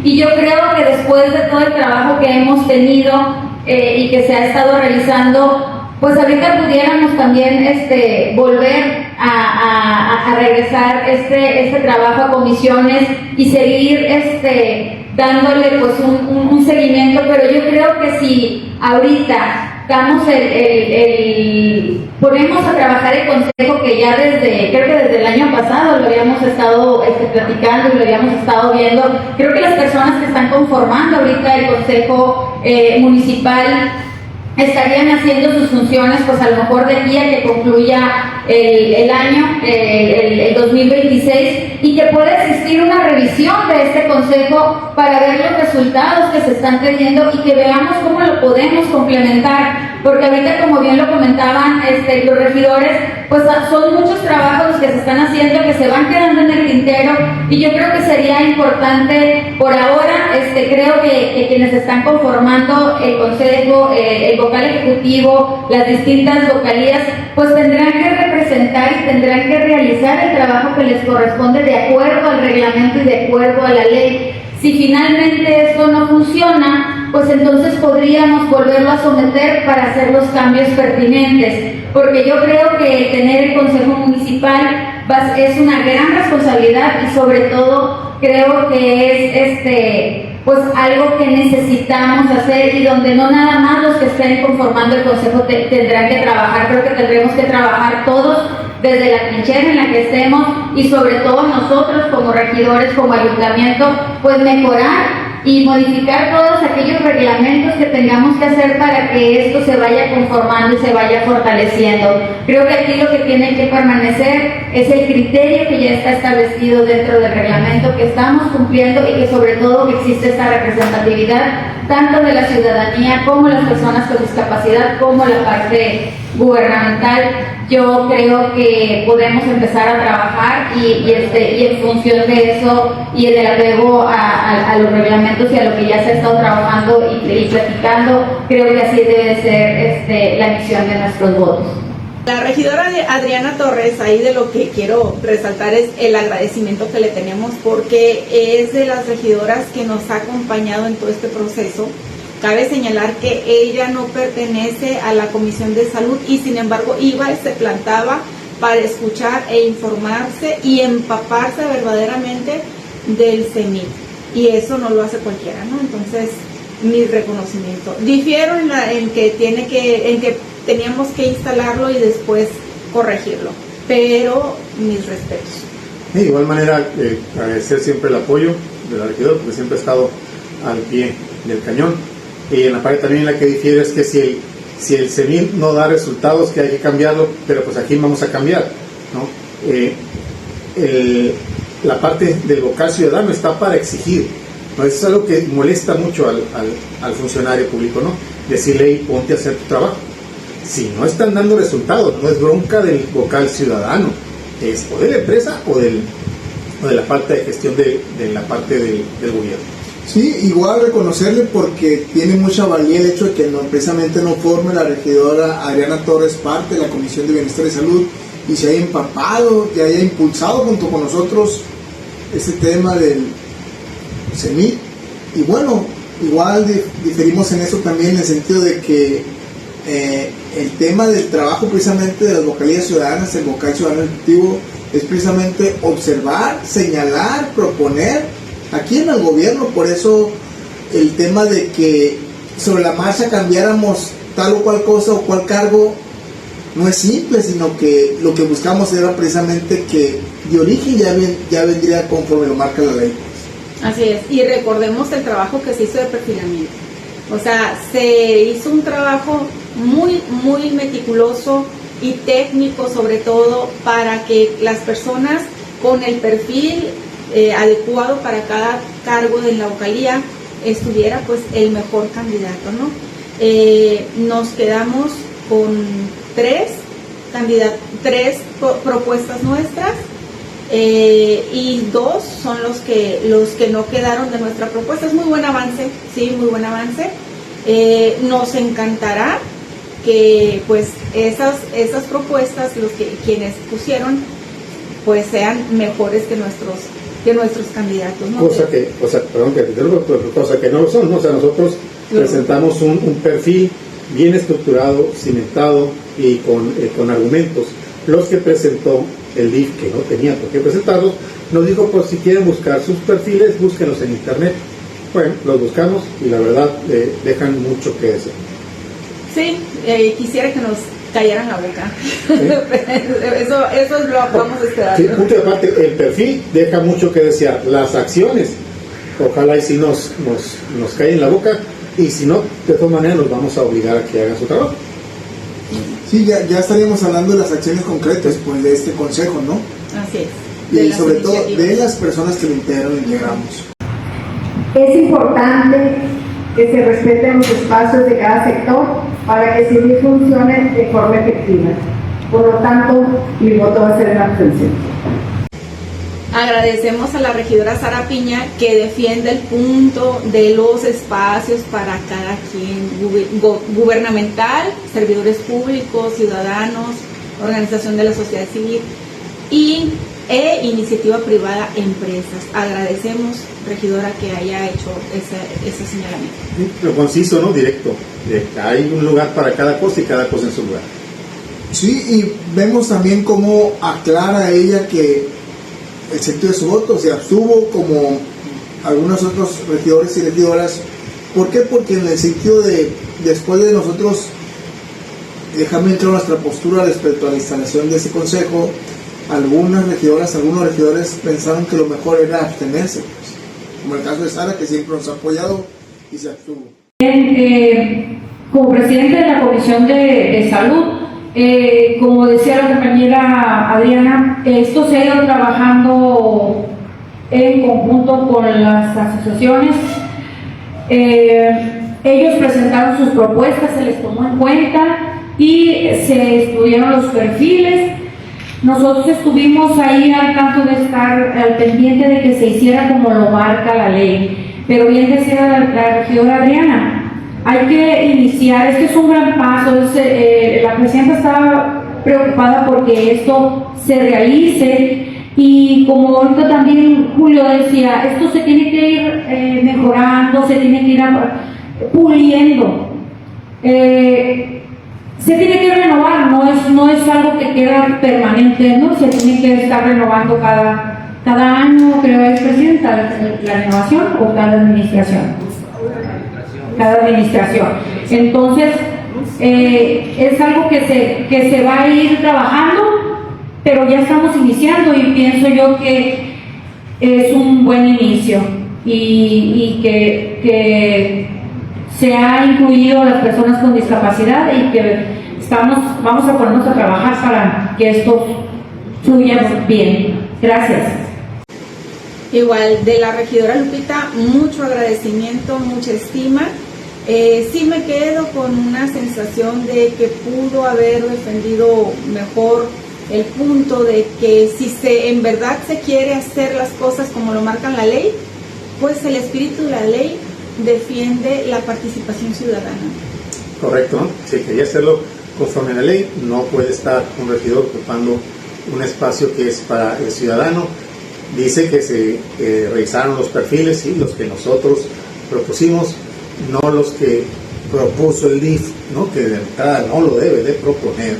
Y yo creo que después de todo el trabajo que hemos tenido y que se ha estado realizando, pues ahorita pudiéramos también volver a regresar este trabajo a comisiones y seguir dándole pues un seguimiento, pero yo creo que si ahorita damos ponemos a trabajar el consejo, que ya creo que desde el año pasado lo habíamos estado platicando y lo habíamos estado viendo. Creo que las personas que están conformando ahorita el consejo municipal estarían haciendo sus funciones pues a lo mejor de aquí a que concluya el año, el 2026, y que pueda existir una revisión de este consejo para ver los resultados que se están teniendo y que veamos cómo lo podemos complementar, porque ahorita, como bien lo comentaban los regidores, pues son muchos trabajos que se están haciendo que se van quedando en el tintero, y yo creo que sería importante por ahora, creo que quienes están conformando el consejo, el vocal ejecutivo, las distintas vocalías, pues tendrán que representar y tendrán que realizar el trabajo que les corresponde de acuerdo al reglamento y de acuerdo a la ley. Si finalmente esto no funciona, pues entonces podríamos volverlo a someter para hacer los cambios pertinentes, porque yo creo que tener el consejo municipal es una gran responsabilidad, y sobre todo creo que es pues algo que necesitamos hacer, y donde no nada más los que estén conformando el consejo tendrán que trabajar. Creo que tendremos que trabajar todos desde la trinchera en la que estemos, y sobre todo nosotros como regidores, como ayuntamiento, pues mejorar y modificar todos aquellos reglamentos que tengamos que hacer para que esto se vaya conformando y se vaya fortaleciendo. Creo que aquí lo que tiene que permanecer es el criterio que ya está establecido dentro del reglamento, que estamos cumpliendo, y que sobre todo que existe esta representatividad tanto de la ciudadanía como las personas con discapacidad, como la parte gubernamental. Yo creo que podemos empezar a trabajar y en función de eso y del apego a los reglamentos y a lo que ya se ha estado trabajando y platicando, creo que así debe ser la misión de nuestros votos. La regidora Adriana Torres, ahí de lo que quiero resaltar es el agradecimiento que le tenemos, porque es de las regidoras que nos ha acompañado en todo este proceso, Cabe señalar que ella no pertenece a la Comisión de Salud y sin embargo iba y se plantaba para escuchar e informarse y empaparse verdaderamente del CEMID. Y eso no lo hace cualquiera, ¿no? Entonces, mi reconocimiento. Difiero en que teníamos que instalarlo y después corregirlo, pero mis respetos. De igual manera, agradecer siempre el apoyo de la regidora, porque siempre ha estado al pie del cañón. Y en la parte también en la que difiere es que si el CEMID no da resultados, que hay que cambiarlo, pero pues aquí vamos a cambiar, ¿no? La parte del vocal ciudadano está para exigir, ¿no? Eso es algo que molesta mucho al funcionario público, ¿no? Decirle, y ponte a hacer tu trabajo. Si no están dando resultados, no es bronca del vocal ciudadano, es o de la empresa o de la parte de gestión de la parte del gobierno. Sí, igual reconocerle porque tiene mucha valía el hecho de que precisamente no forme la regidora Adriana Torres parte de la Comisión de Bienestar y Salud y se haya empapado, que haya impulsado junto con nosotros ese tema del CEMID. Y bueno, igual diferimos en eso también en el sentido de que el tema del trabajo precisamente de las vocalías ciudadanas, el vocal ciudadano ejecutivo, es precisamente observar, señalar, proponer aquí en el gobierno. Por eso el tema de que sobre la marcha cambiáramos tal o cual cosa o cual cargo no es simple, sino que lo que buscamos era precisamente que de origen ya vendría conforme lo marca la ley. Así es, y recordemos el trabajo que se hizo de perfilamiento. O sea, se hizo un trabajo muy, muy meticuloso y técnico, sobre todo para que las personas con el perfil adecuado para cada cargo de la vocalía estuviera pues el mejor candidato, ¿no? Nos quedamos con tres propuestas nuestras y dos son los que no quedaron de nuestra propuesta. Es muy buen avance, sí, muy buen avance. Nos encantará que pues esas propuestas, quienes pusieron, pues sean mejores que nuestros candidatos, ¿no? Cosa que no lo son, ¿no? O sea, nosotros presentamos un perfil bien estructurado, cimentado y con argumentos. Los que presentó el DIF, que no tenía por qué presentarlos, nos dijo, pues si quieren buscar sus perfiles, búsquenlos en internet. Bueno, los buscamos y la verdad dejan mucho que desear. Sí, quisiera que nos cayeran la boca. ¿Sí? eso es lo que vamos a esperar. Sí, punto de aparte, el perfil deja mucho que desear. Las acciones, ojalá y si nos caen en la boca, y si no, de todas maneras los vamos a obligar a que hagan su trabajo. Sí, ya estaríamos hablando de las acciones concretas pues, de este consejo, ¿no? Así es. Y sobre todo de las personas que lo integran y integramos. Es importante que se respeten los espacios de cada sector para que CEMID funcione de forma efectiva. Por lo tanto, mi voto va a ser en abstención. Agradecemos a la regidora Sara Piña que defiende el punto de los espacios para cada quien, gubernamental, servidores públicos, ciudadanos, organización de la sociedad civil e iniciativa privada, empresas. Agradecemos, regidora, que haya hecho ese señalamiento. Lo conciso, ¿no? Directo. Hay un lugar para cada cosa y cada cosa en su lugar. Sí, y vemos también cómo aclara ella que el sentido de su voto se abstuvo como algunos otros regidores y regidoras. ¿Por qué? Porque en el sentido de, después de nosotros dejar muy claro nuestra postura respecto a la instalación de ese consejo, algunas regidoras, algunos regidores pensaron que lo mejor era abstenerse, pues, como el caso de Sara, que siempre nos ha apoyado y se abstuvo. Como presidente de la Comisión de Salud, como decía la compañera Adriana, esto se ha ido trabajando en conjunto con las asociaciones. Ellos presentaron sus propuestas, se les tomó en cuenta y se estudiaron los perfiles. Nosotros estuvimos ahí al tanto de estar al pendiente de que se hiciera como lo marca la ley. Pero bien decía la regidora Adriana, hay que iniciar, este es un gran paso. La presidenta estaba preocupada porque esto se realice y como ahorita también Julio decía, esto se tiene que ir mejorando, se tiene que ir puliendo. Se tiene que renovar, no es algo que queda permanente, ¿no? Se tiene que estar renovando cada año, creo, es presidenta, la renovación o cada administración. Cada administración. Entonces, es algo que se va a ir trabajando, pero ya estamos iniciando y pienso yo que es un buen inicio y que se ha incluido a las personas con discapacidad y que vamos a ponernos a trabajar para que esto fluya bien. Gracias. Igual, de la regidora Lupita, mucho agradecimiento, mucha estima. Sí me quedo con una sensación de que pudo haber defendido mejor el punto de que si en verdad se quiere hacer las cosas como lo marca la ley, pues el espíritu de la ley defiende la participación ciudadana. Correcto, ¿no? Si quería hacerlo conforme a la ley, no puede estar un regidor ocupando un espacio que es para el ciudadano. Dice que se revisaron los perfiles y los que nosotros propusimos, no los que propuso el DIF, ¿no? Que de entrada no lo debe de proponer.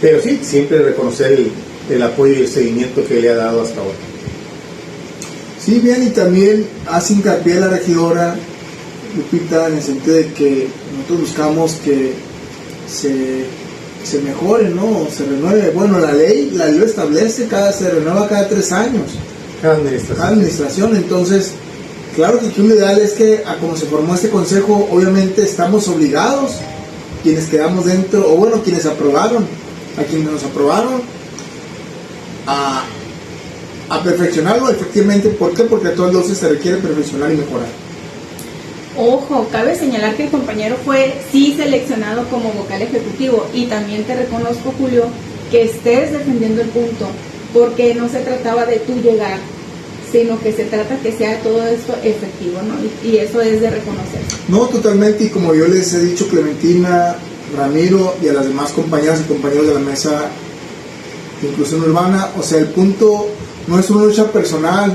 Pero sí, siempre reconocer el apoyo y el seguimiento que le ha dado hasta ahora. Sí, bien, y también hace hincapié la regidora Lupita en el sentido de que nosotros buscamos que se mejore, ¿no? Se renueve. Bueno, la ley lo establece, se renueva cada 3 años. Cada administración. Entonces, claro que aquí lo ideal es que, a como se formó este consejo, obviamente estamos obligados, quienes quedamos dentro, o bueno, quienes aprobaron, a quienes nos aprobaron, a perfeccionarlo efectivamente. ¿Por qué? Porque actualmente se requiere perfeccionar y mejorar. Ojo, cabe señalar que el compañero fue sí seleccionado como vocal ejecutivo y también te reconozco, Julio, que estés defendiendo el punto, porque no se trataba de tú llegar, sino que se trata que sea todo esto efectivo, ¿no? Y eso es de reconocer. No, totalmente, y como yo les he dicho, Clementina, Ramiro y a las demás compañeras y compañeros de la mesa de inclusión urbana, o sea, el punto no es una lucha personal,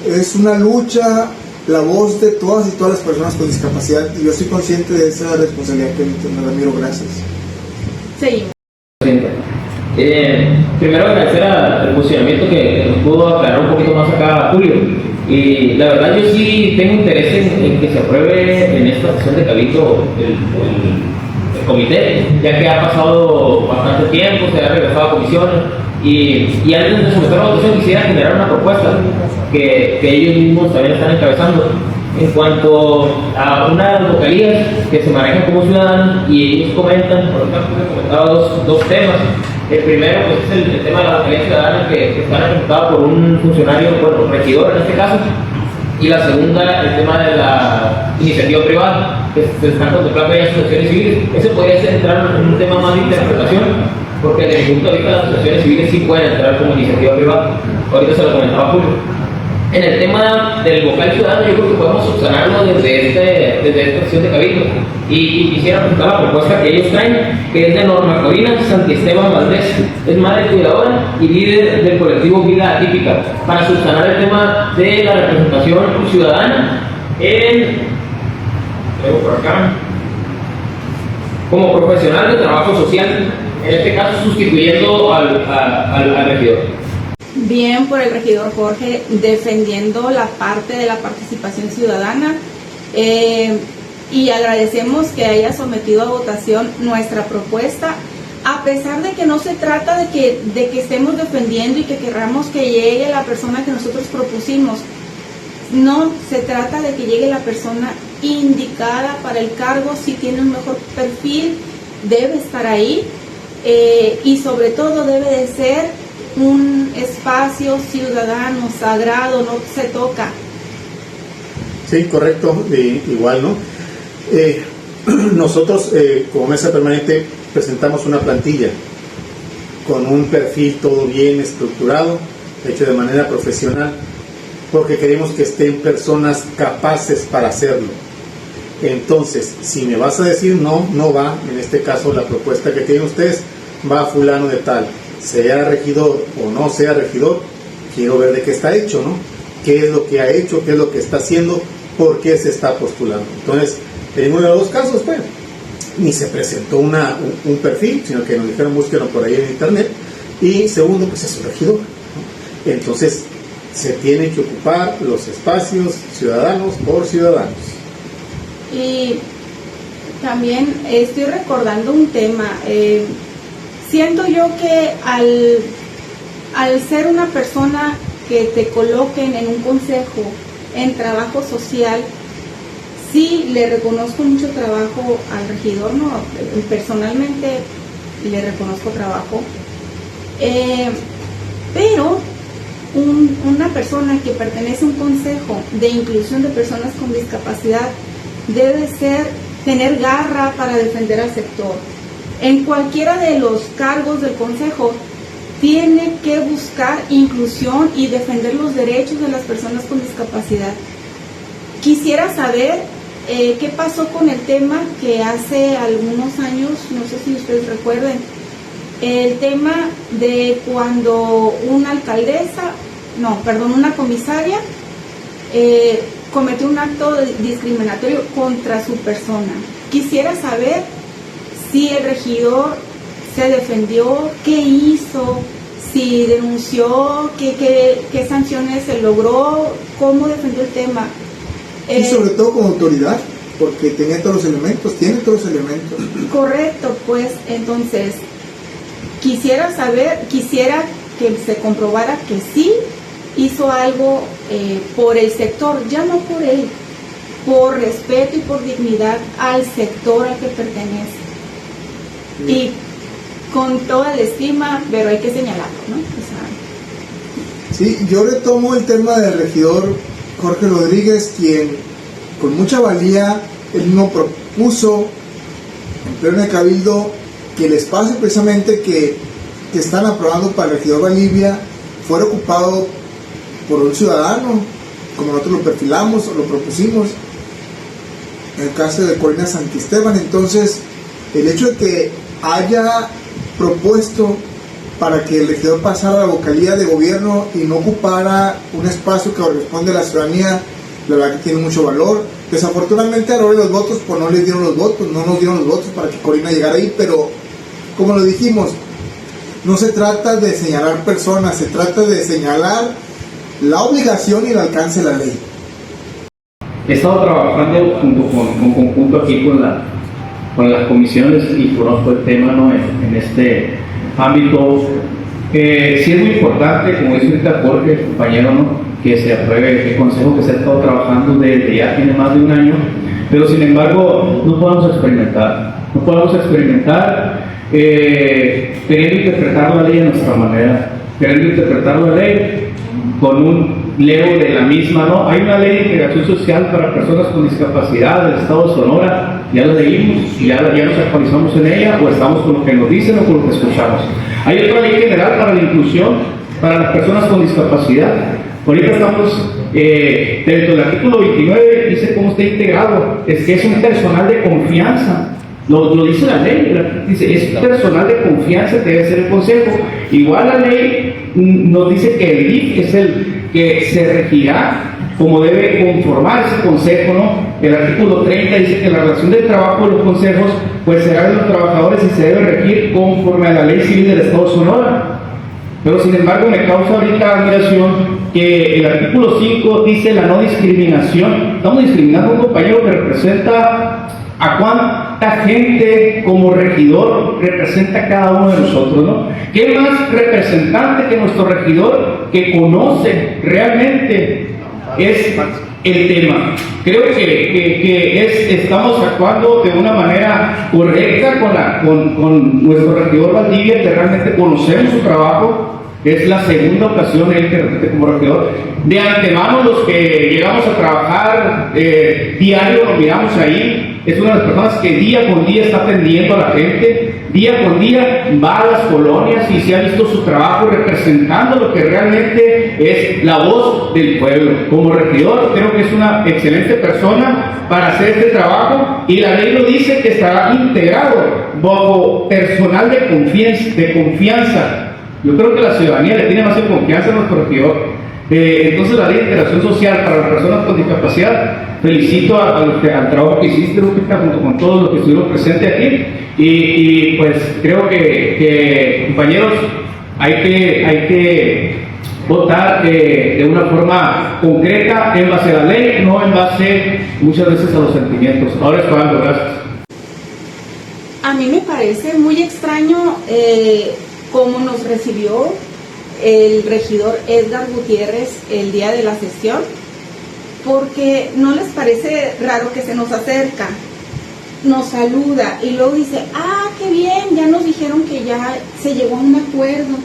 es una lucha, la voz de todas y todas las personas con discapacidad, y yo estoy consciente de esa responsabilidad que me tiene. Ramiro, gracias. Seguimos. Primero agradecer al funcionamiento que nos pudo aclarar un poquito más acá Julio, y la verdad yo sí tengo interés en que se apruebe en esta sesión de cabildo el comité, ya que ha pasado bastante tiempo, se ha regresado a comisiones y antes de someter a votación quisiera generar una propuesta que ellos mismos también están encabezando en cuanto a unas vocalías que se manejan como ciudadanos, y ellos comentan, por ejemplo, he comentado dos temas. El primero pues, es el tema de la vocalía ciudadana que está representado por un funcionario, bueno, regidor en este caso, y la segunda, el tema de la iniciativa privada, que se están contemplando ya asociaciones civiles. Ese podría ser entrar en un tema más de interpretación, porque desde mi punto de vista las asociaciones civiles sí pueden entrar como iniciativa privada. Ahorita se lo comentaba Julio. En el tema del vocal ciudadano, yo creo que podemos subsanarlo desde esta sesión de cabildo. Y quisiera presentar la propuesta que ellos traen, que es de Norma Corina Santiesteban Valdés, es madre cuidadora y líder del colectivo Vida Atípica, para subsanar el tema de la representación ciudadana por acá, como profesional de trabajo social, en este caso sustituyendo al regidor. Bien por el regidor Jorge, defendiendo la parte de la participación ciudadana, y agradecemos que haya sometido a votación nuestra propuesta, a pesar de que no se trata de que estemos defendiendo y que querramos que llegue la persona que nosotros propusimos. No, se trata de que llegue la persona indicada para el cargo. Si tiene un mejor perfil, debe estar ahí, y sobre todo debe de ser un espacio ciudadano, sagrado, no se toca. Sí, correcto, igual, ¿no? Nosotros, como mesa permanente, presentamos una plantilla con un perfil todo bien estructurado, hecho de manera profesional, porque queremos que estén personas capaces para hacerlo. Entonces, si me vas a decir no va, en este caso la propuesta que tienen ustedes, va a fulano de tal, sea regidor o no sea regidor, quiero ver de qué está hecho, ¿no? qué es lo que ha hecho, qué es lo que está haciendo, por qué se está postulando. Entonces, en uno de los dos casos, pues, ni se presentó un perfil, sino que nos dijeron búsquenlo por ahí en internet, y segundo, pues es un regidor, ¿no? Entonces, se tienen que ocupar los espacios ciudadanos por ciudadanos. Y también estoy recordando un tema. Siento yo que al ser una persona que te coloquen en un consejo, en trabajo social, sí le reconozco mucho trabajo al regidor, ¿no? Personalmente le reconozco trabajo, pero una persona que pertenece a un consejo de inclusión de personas con discapacidad debe tener garra para defender al sector. En cualquiera de los cargos del consejo tiene que buscar inclusión y defender los derechos de las personas con discapacidad. Quisiera saber qué pasó con el tema que hace algunos años, no sé si ustedes recuerden, el tema de cuando una comisaria cometió un acto discriminatorio contra su persona. Quisiera saber si el regidor se defendió, qué hizo, si denunció, qué sanciones se logró, cómo defendió el tema. Y sobre todo como autoridad, porque tiene todos los elementos. Correcto, pues entonces quisiera que se comprobara que sí hizo algo por el sector, ya no por él, por respeto y por dignidad al sector al que pertenece. Sí. Y con toda la estima, pero hay que señalarlo, ¿no? O sea, sí, yo retomo el tema del regidor Jorge Rodríguez, quien con mucha valía, él mismo propuso en pleno de Cabildo que el espacio precisamente que están aprobando para el regidor Valdivia fuera ocupado por un ciudadano, como nosotros lo perfilamos o lo propusimos en el caso de Corina Santisteban. Entonces, el hecho de que haya propuesto para que el regidor pasara a la vocalía de gobierno y no ocupara un espacio que corresponde a la ciudadanía, la verdad que tiene mucho valor. Desafortunadamente a la hora de los votos, pues no les dieron los votos, no nos dieron los votos para que Corina llegara ahí, pero como lo dijimos, no se trata de señalar personas, se trata de señalar la obligación y el alcance de la ley. He estado trabajando con conjunto aquí con las comisiones y conozco el tema, ¿no? en este ámbito. Sí es muy importante, como dice ahorita Jorge, el compañero, ¿no? Que se apruebe el consejo que se ha estado trabajando desde ya tiene más de un año, pero sin embargo no podemos experimentar queriendo interpretar la ley a nuestra manera, queriendo interpretar la ley con un leo de la misma, ¿no? Hay una ley de integración social para personas con discapacidad del estado de Sonora, ya la leímos y ya nos actualizamos en ella, o estamos con lo que nos dicen o con lo que escuchamos. Hay otra ley general para la inclusión para las personas con discapacidad. Ahorita estamos dentro del artículo 29, dice cómo está integrado, es que es un personal de confianza. Lo dice la ley, dice, es personal de confianza que debe ser el consejo. Igual la ley nos dice que el DIF es el que se regirá como debe conformar ese consejo, ¿no? El artículo 30 dice que la relación de trabajo de los consejos pues será de los trabajadores y se debe regir conforme a la ley civil del Estado de Sonora. Pero sin embargo me causa ahorita admiración que el artículo 5 dice la no discriminación. Estamos discriminando a un compañero que representa a cuánta gente como regidor representa cada uno de nosotros, ¿no? ¿Qué más representante que nuestro regidor que conoce realmente es el tema? Creo que estamos actuando de una manera correcta con nuestro regidor Valdivia, que realmente conocemos su trabajo. Es la segunda ocasión en que repite como regidor. De antemano, los que llegamos a trabajar diario, nos miramos ahí. Es una de las personas que día con día está atendiendo a la gente, día con día va a las colonias y se ha visto su trabajo representando lo que realmente es la voz del pueblo. Como regidor, creo que es una excelente persona para hacer este trabajo, y la ley lo dice que estará integrado bajo personal de confianza. Yo creo que la ciudadanía le tiene más confianza a nuestro regidor. Entonces la ley de integración social para las personas con discapacidad, felicito al trabajo que hiciste, Lupita, junto con todos los que estuvieron presentes aquí, y pues creo que compañeros, hay que votar de una forma concreta en base a la ley, no en base muchas veces a los sentimientos. Ahora es cuando, gracias. A mí me parece muy extraño cómo nos recibió el regidor Edgar Gutiérrez el día de la sesión, porque no les parece raro que se nos acerca, nos saluda y luego dice, qué bien, ya nos dijeron que ya se llegó a un acuerdo.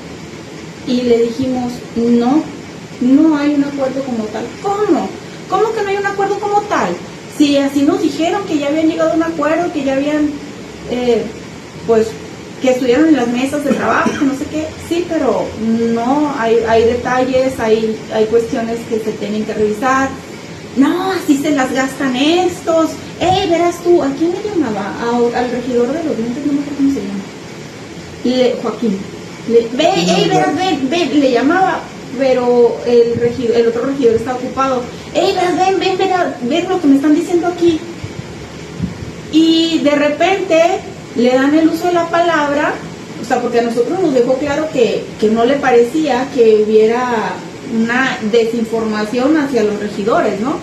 Y le dijimos, no hay un acuerdo como tal. ¿Cómo que no hay un acuerdo como tal? Si así nos dijeron que ya habían llegado a un acuerdo, que ya habían, que estuvieron en las mesas de trabajo, que no sé qué. Sí, pero no, hay detalles, hay cuestiones que se tienen que revisar. No, así se las gastan estos. Verás tú, ¿a quién le llamaba? Al regidor de los dientes, no me acuerdo cómo se llama. Joaquín. Ven, le llamaba, pero el otro regidor estaba ocupado. Ven lo que me están diciendo aquí. Y de repente le dan el uso de la palabra, o sea, porque a nosotros nos dejó claro que no le parecía que hubiera una desinformación hacia los regidores, ¿no?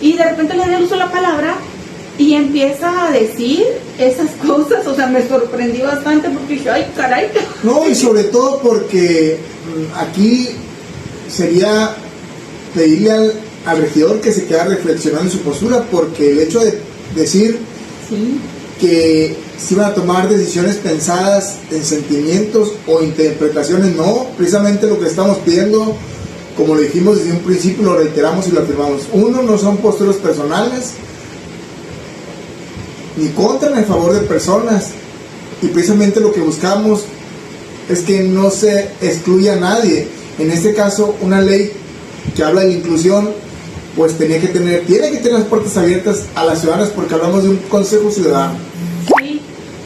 Y de repente le dan el uso de la palabra y empieza a decir esas cosas, o sea, me sorprendí bastante porque dije, ay, caray. No, y sobre todo porque aquí sería pedirle al regidor que se quedara reflexionando en su postura, porque el hecho de decir que se iban a tomar decisiones pensadas en sentimientos o interpretaciones, no, precisamente lo que estamos pidiendo, como lo dijimos desde un principio, lo reiteramos y lo afirmamos. Uno, no son posturas personales, ni contra ni a favor de personas, y precisamente lo que buscamos es que no se excluya a nadie. En este caso, una ley que habla de la inclusión, pues tiene que tener las puertas abiertas a las ciudadanas, porque hablamos de un consejo ciudadano. Sí,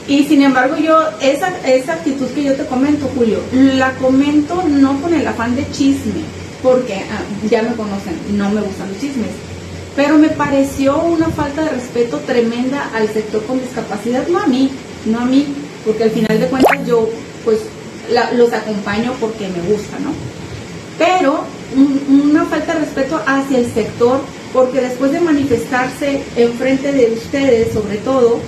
y sin embargo esa actitud que yo te comento, Julio, la comento no con el afán de chisme, porque ya me conocen, no me gustan los chismes, pero me pareció una falta de respeto tremenda al sector con discapacidad, no a mí, porque al final de cuentas yo pues los acompaño porque me gusta, ¿no? Pero una falta de respeto hacia el sector, porque después de manifestarse en frente de ustedes, sobre todo,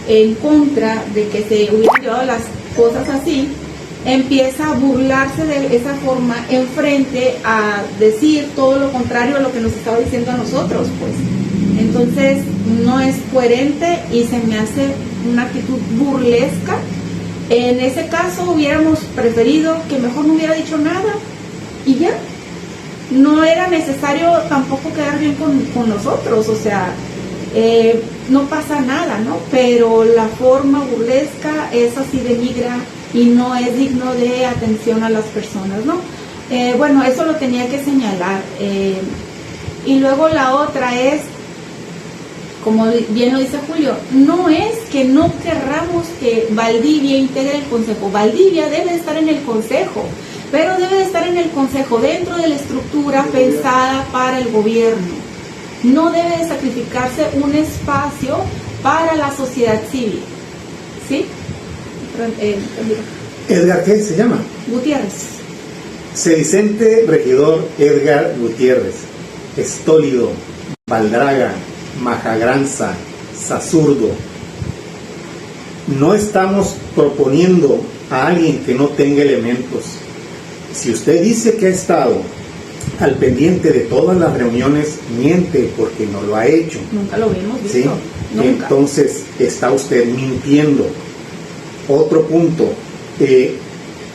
en contra de que se hubieran llevado las cosas así, empieza a burlarse de esa forma en frente a decir todo lo contrario a lo que nos estaba diciendo a nosotros, pues. Entonces no es coherente y se me hace una actitud burlesca. En ese caso hubiéramos preferido que mejor no hubiera dicho nada y ya. No era necesario tampoco quedar bien con nosotros, o sea, no pasa nada, ¿no? Pero la forma burlesca es así, denigra y no es digno de atención a las personas, ¿no? Bueno, eso lo tenía que señalar. Y luego la otra es, como bien lo dice Julio, no es que no querramos que Valdivia integre el consejo. Valdivia debe estar en el consejo, pero debe de estar en el consejo dentro de la estructura pensada para el gobierno. No debe de sacrificarse un espacio para la sociedad civil, ¿sí? Edgar, ¿qué se llama? Gutiérrez. Sedicente regidor Edgar Gutiérrez, Estólido, Valdraga, Majagranza, Sasurdo. No estamos proponiendo a alguien que no tenga elementos. Si usted dice que ha estado al pendiente de todas las reuniones, miente, porque no lo ha hecho. Nunca lo vimos visto. ¿Sí? Nunca. Entonces está usted mintiendo. Otro punto,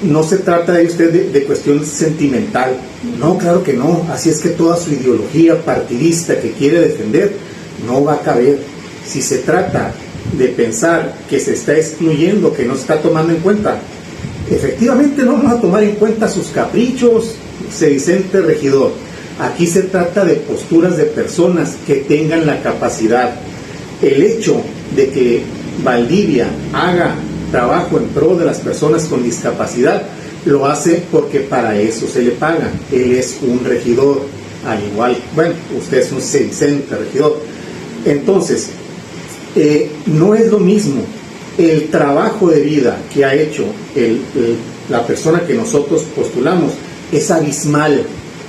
no se trata de usted de cuestión sentimental. No, claro que no. Así es que toda su ideología partidista que quiere defender no va a caber. Si se trata de pensar que se está excluyendo, que no se está tomando en cuenta, efectivamente no vamos a tomar en cuenta sus caprichos, sedicente regidor. Aquí se trata de posturas de personas que tengan la capacidad. El hecho de que Valdivia haga trabajo en pro de las personas con discapacidad lo hace porque para eso se le paga. Él es un regidor, al igual, bueno, usted es un sedicente regidor. Entonces, no es lo mismo el trabajo de vida que ha hecho la persona que nosotros postulamos, es abismal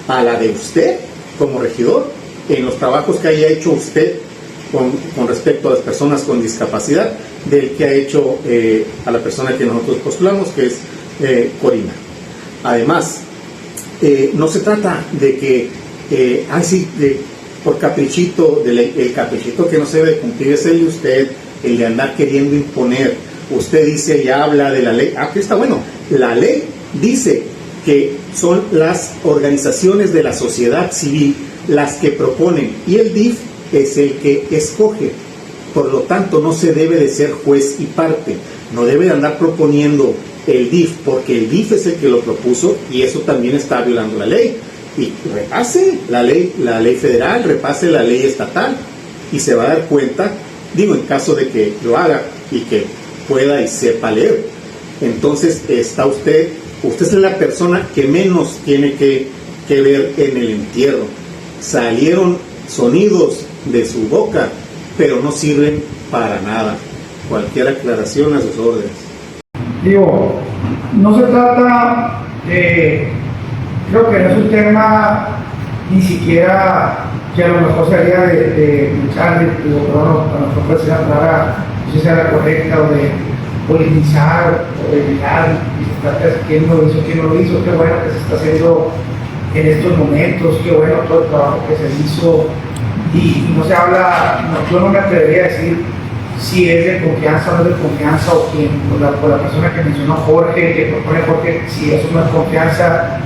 a la de usted como regidor, en los trabajos que haya hecho usted con respecto a las personas con discapacidad, del que ha hecho a la persona que nosotros postulamos, que es Corina. Además, no se trata de que, por caprichito, el caprichito que no se debe cumplir es el de usted, el de andar queriendo imponer. Usted dice y habla de la ley. Aquí está bueno. La ley dice que son las organizaciones de la sociedad civil las que proponen y el DIF es el que escoge. Por lo tanto, no se debe de ser juez y parte. No debe de andar proponiendo el DIF, porque el DIF es el que lo propuso y eso también está violando la ley. Y repase la ley federal, repase la ley estatal y se va a dar cuenta, digo, en caso de que lo haga y que pueda y sepa leer. Entonces está usted es la persona que menos tiene que ver en el entierro. Salieron sonidos de su boca, pero no sirven para nada. Cualquier aclaración a sus órdenes. Digo, no se trata de, creo que no es un tema ni siquiera que a lo mejor sería de luchar, a lo mejor puede ser la palabra, no sé si sea la correcta, o de politizar, o de mirar, y se trata de quién lo hizo, quién no lo hizo, qué bueno que se está haciendo en estos momentos, qué bueno todo el trabajo que se hizo, y no se habla, yo no me atrevería a decir si es de confianza o no es de confianza, o quién, por la persona que mencionó Jorge, que propone Jorge, si eso no es confianza.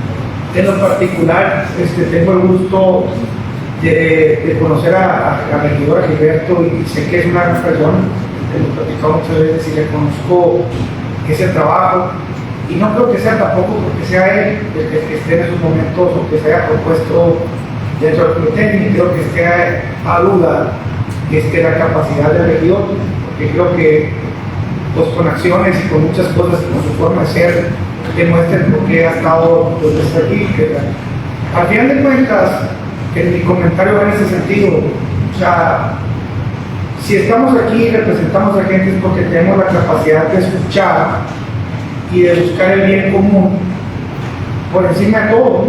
En lo particular, tengo el gusto de conocer a regidor Gilberto, y sé que es una gran persona, lo he platicado muchas veces y le conozco ese trabajo, y no creo que sea tampoco porque sea él el que esté en esos momentos o que se haya propuesto dentro del comité, creo que esté a duda la capacidad del regidor, porque creo que pues, con acciones y con muchas cosas, con su forma de ser, demuestren por qué ha estado desde aquí. Al final de cuentas, en mi comentario va en ese sentido, o sea, si estamos aquí y representamos a gente es porque tenemos la capacidad de escuchar y de buscar el bien común por encima de todo.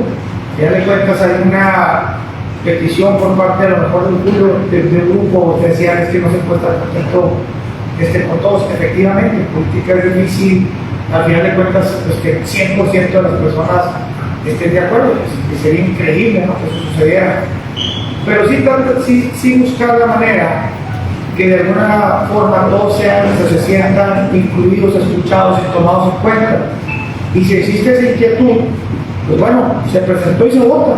Al final de cuentas hay una petición por parte de lo mejor del grupo, ustedes decían es que no se puede estar contento con todos. Efectivamente, en política es difícil, al final de cuentas, pues, que 100% de las personas estén de acuerdo, que sería increíble, ¿no?, que eso sucediera. Pero sí buscar la manera que de alguna forma todos se sientan incluidos, escuchados y tomados en cuenta. Y si existe esa inquietud, pues bueno, se presentó y se vota.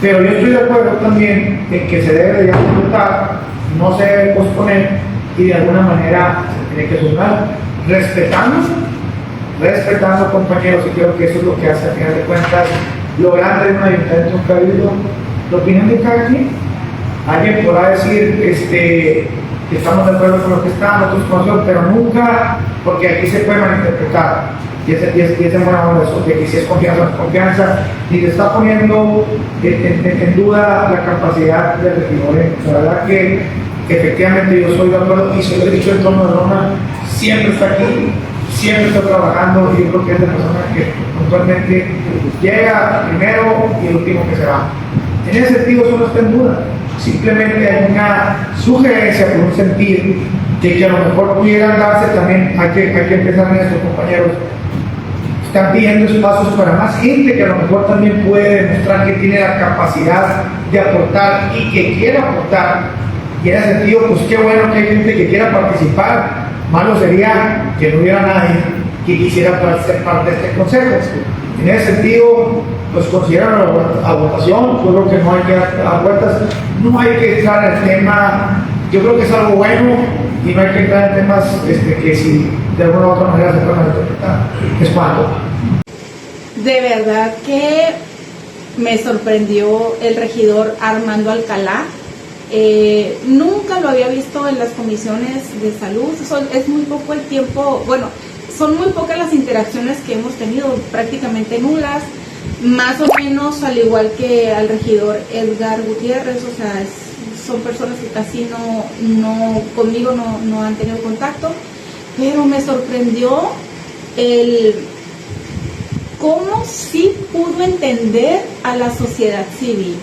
Pero yo estoy de acuerdo también en que se debe de votar, no se debe posponer y de alguna manera se tiene que sumar, respetando compañeros, y creo que eso es lo que hace a final de cuentas lo grande de un ayuntamiento, un cabildo, la opinión de cada quien. Alguien podrá decir que estamos de acuerdo con lo que está, nosotros conocemos, pero nunca, porque aquí se puede malinterpretar. Y es de buena onda eso, de que si es confianza o no es confianza, ni se está poniendo en duda la capacidad del regidor. La verdad que efectivamente yo soy de acuerdo, y se lo he dicho en torno de Roma, siempre está aquí, siempre está trabajando, y yo creo que es la persona que puntualmente llega primero y el último que se va. En ese sentido eso no está en duda, simplemente hay una sugerencia por un sentir de que a lo mejor pudieran darse también, hay que empezar en estos compañeros. Están pidiendo espacios para más gente que a lo mejor también puede demostrar que tiene la capacidad de aportar y que quiere aportar. Y en ese sentido, pues qué bueno que hay gente que quiera participar. Malo sería que no hubiera nadie que quisiera ser parte de este consejo. En ese sentido, pues consideran a votación. Yo creo que no hay que dar vueltas, no hay que entrar en el tema. Yo creo que es algo bueno y no hay que entrar en temas que si de alguna u otra manera se pueden interpretar. Es cuando. De verdad que me sorprendió el regidor Armando Alcalá. Nunca lo había visto en las comisiones de salud. Es muy poco el tiempo. Bueno, son muy pocas las interacciones que hemos tenido, prácticamente nulas, más o menos al igual que al regidor Edgar Gutiérrez, o sea, son personas que casi conmigo no han tenido contacto, pero me sorprendió el cómo sí pudo entender a la sociedad civil,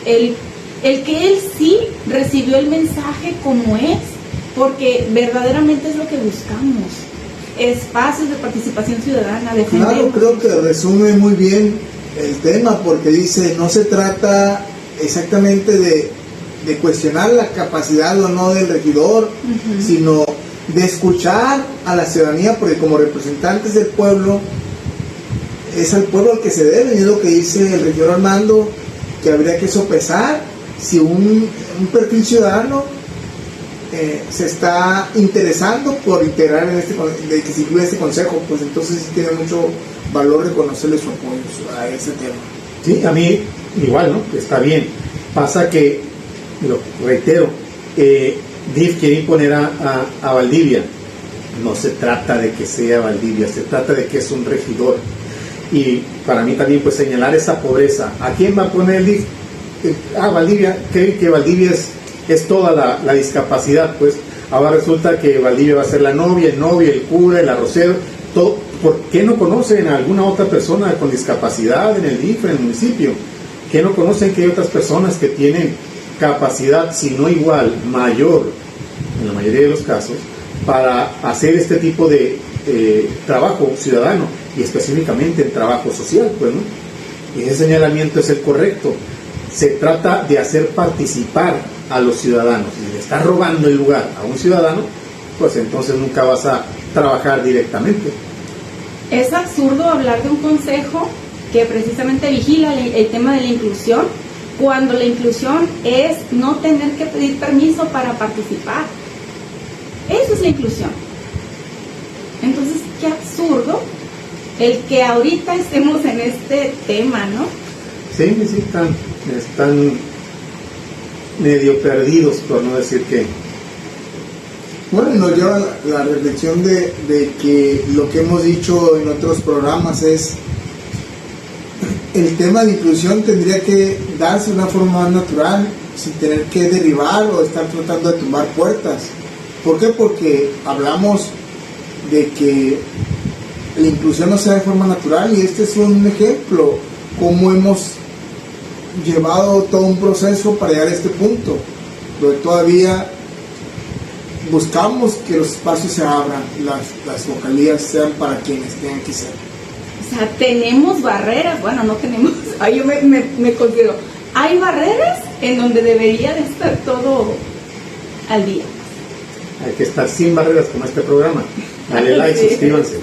el que él sí recibió el mensaje como es, porque verdaderamente es lo que buscamos, espacios de participación ciudadana, defender. Claro, creo que resume muy bien el tema, porque dice, no se trata exactamente de cuestionar la capacidad o no del regidor, sino de escuchar a la ciudadanía, porque como representantes del pueblo, es al pueblo al que se debe, y es lo que dice el regidor Armando, que habría que sopesar si un perfil ciudadano se está interesando por integrar en de que se incluya este consejo, pues entonces sí tiene mucho valor reconocerle su apoyo a ese tema. Sí, a mí igual, ¿no? Está bien. Pasa que, lo reitero, DIF quiere imponer a Valdivia. No se trata de que sea Valdivia, se trata de que es un regidor. Y para mí también, pues, señalar esa pobreza. ¿A quién va a poner el DIF? Valdivia, creen que Valdivia es toda la discapacidad, pues. Ahora resulta que Valdivia va a ser la novia, el cura, el arrocero, todo. ¿Por qué no conocen a alguna otra persona con discapacidad en el DIF, en el municipio? ¿Qué no conocen que hay otras personas que tienen capacidad, si no igual, mayor, en la mayoría de los casos, para hacer este tipo de trabajo ciudadano, y específicamente en trabajo social, pues, ¿no? Y ese señalamiento es el correcto. Se trata de hacer participar a los ciudadanos. Si le estás robando el lugar a un ciudadano, pues entonces nunca vas a trabajar directamente. Es absurdo hablar de un consejo que precisamente vigila el tema de la inclusión, cuando la inclusión es no tener que pedir permiso para participar. Eso es la inclusión. Entonces, qué absurdo el que ahorita estemos en este tema, ¿no? Sí, están medio perdidos, por no decir que... Bueno, nos lleva la reflexión de que lo que hemos dicho en otros programas es el tema de inclusión tendría que darse de una forma más natural, sin tener que derribar o estar tratando de tumbar puertas. ¿Por qué? Porque hablamos de que la inclusión no se da de forma natural, y este es un ejemplo, cómo hemos llevado todo un proceso para llegar a este punto, donde todavía buscamos que los espacios se abran, las vocalías sean para quienes tengan que ser. O sea, tenemos barreras, bueno, no tenemos, yo me considero, hay barreras en donde debería de estar todo al día. Hay que estar sin barreras como este programa. Dale like, Sí. suscríbanse.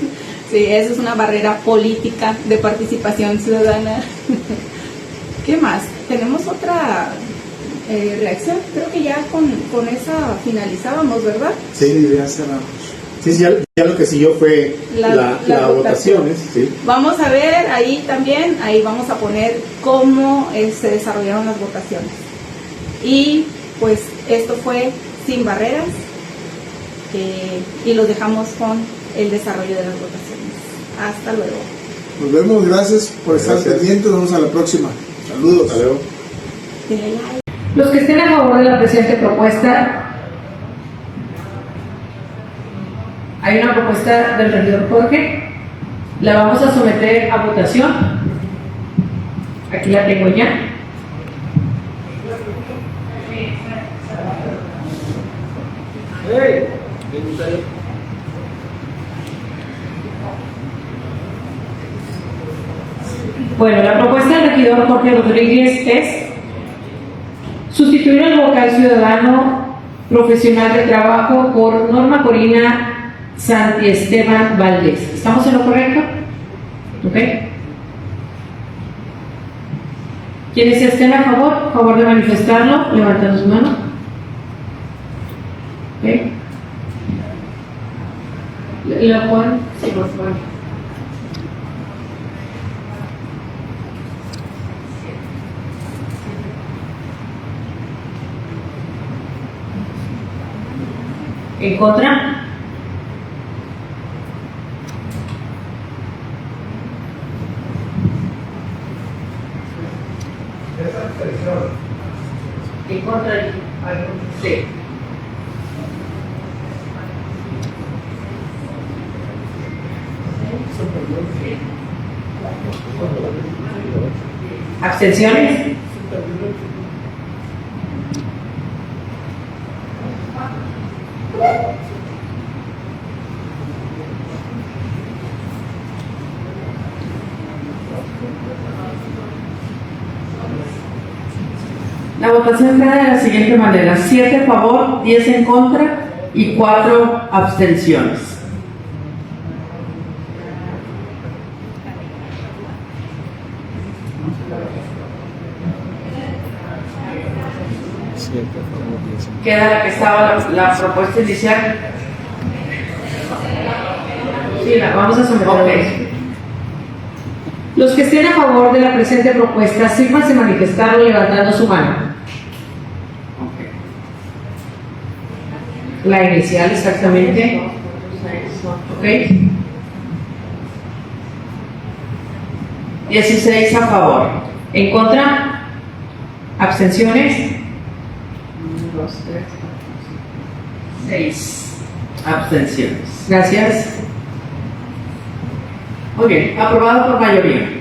Sí, esa es una barrera política de participación ciudadana. ¿Qué más? ¿Tenemos otra reacción? Creo que ya con esa finalizábamos, ¿verdad? Sí, ya cerramos. Sí, ya lo que siguió fue la votaciones. Sí. Vamos a ver ahí también, ahí vamos a poner cómo se desarrollaron las votaciones. Y pues esto fue Sin Barreras, y los dejamos con el desarrollo de las votaciones. Hasta luego. Nos vemos, gracias por estar pendientes, nos vemos a la próxima. Saludos. Hasta luego. Denle like. Los que estén a favor de la presente propuesta, hay una propuesta del regidor Jorge, la vamos a someter a votación. Aquí la tengo ya. Bueno, la propuesta del regidor Jorge Rodríguez es sustituir al vocal ciudadano profesional de trabajo por Norma Corina Santi Esteban Valdés. ¿Estamos en lo correcto? ¿Ok? Quienes estén a favor de manifestarlo, levanten su mano. ¿Ok? ¿Lo pueden? Sí, por favor. ¿En contra? En contra de sí. ¿Abstenciones? La votación queda de la siguiente manera: 7 a favor, 10 en contra y 4 abstenciones. Queda la que estaba la propuesta inicial. Sí, la vamos a someter. Okay. Los que estén a favor de la presente propuesta, sírvanse manifestarlo levantando su mano. Okay. La inicial, exactamente. Ok. 16 a favor. ¿En contra? ¿Abstenciones? 1, 2, 3, 6 abstenciones. Gracias. Muy bien, aprobado por mayoría.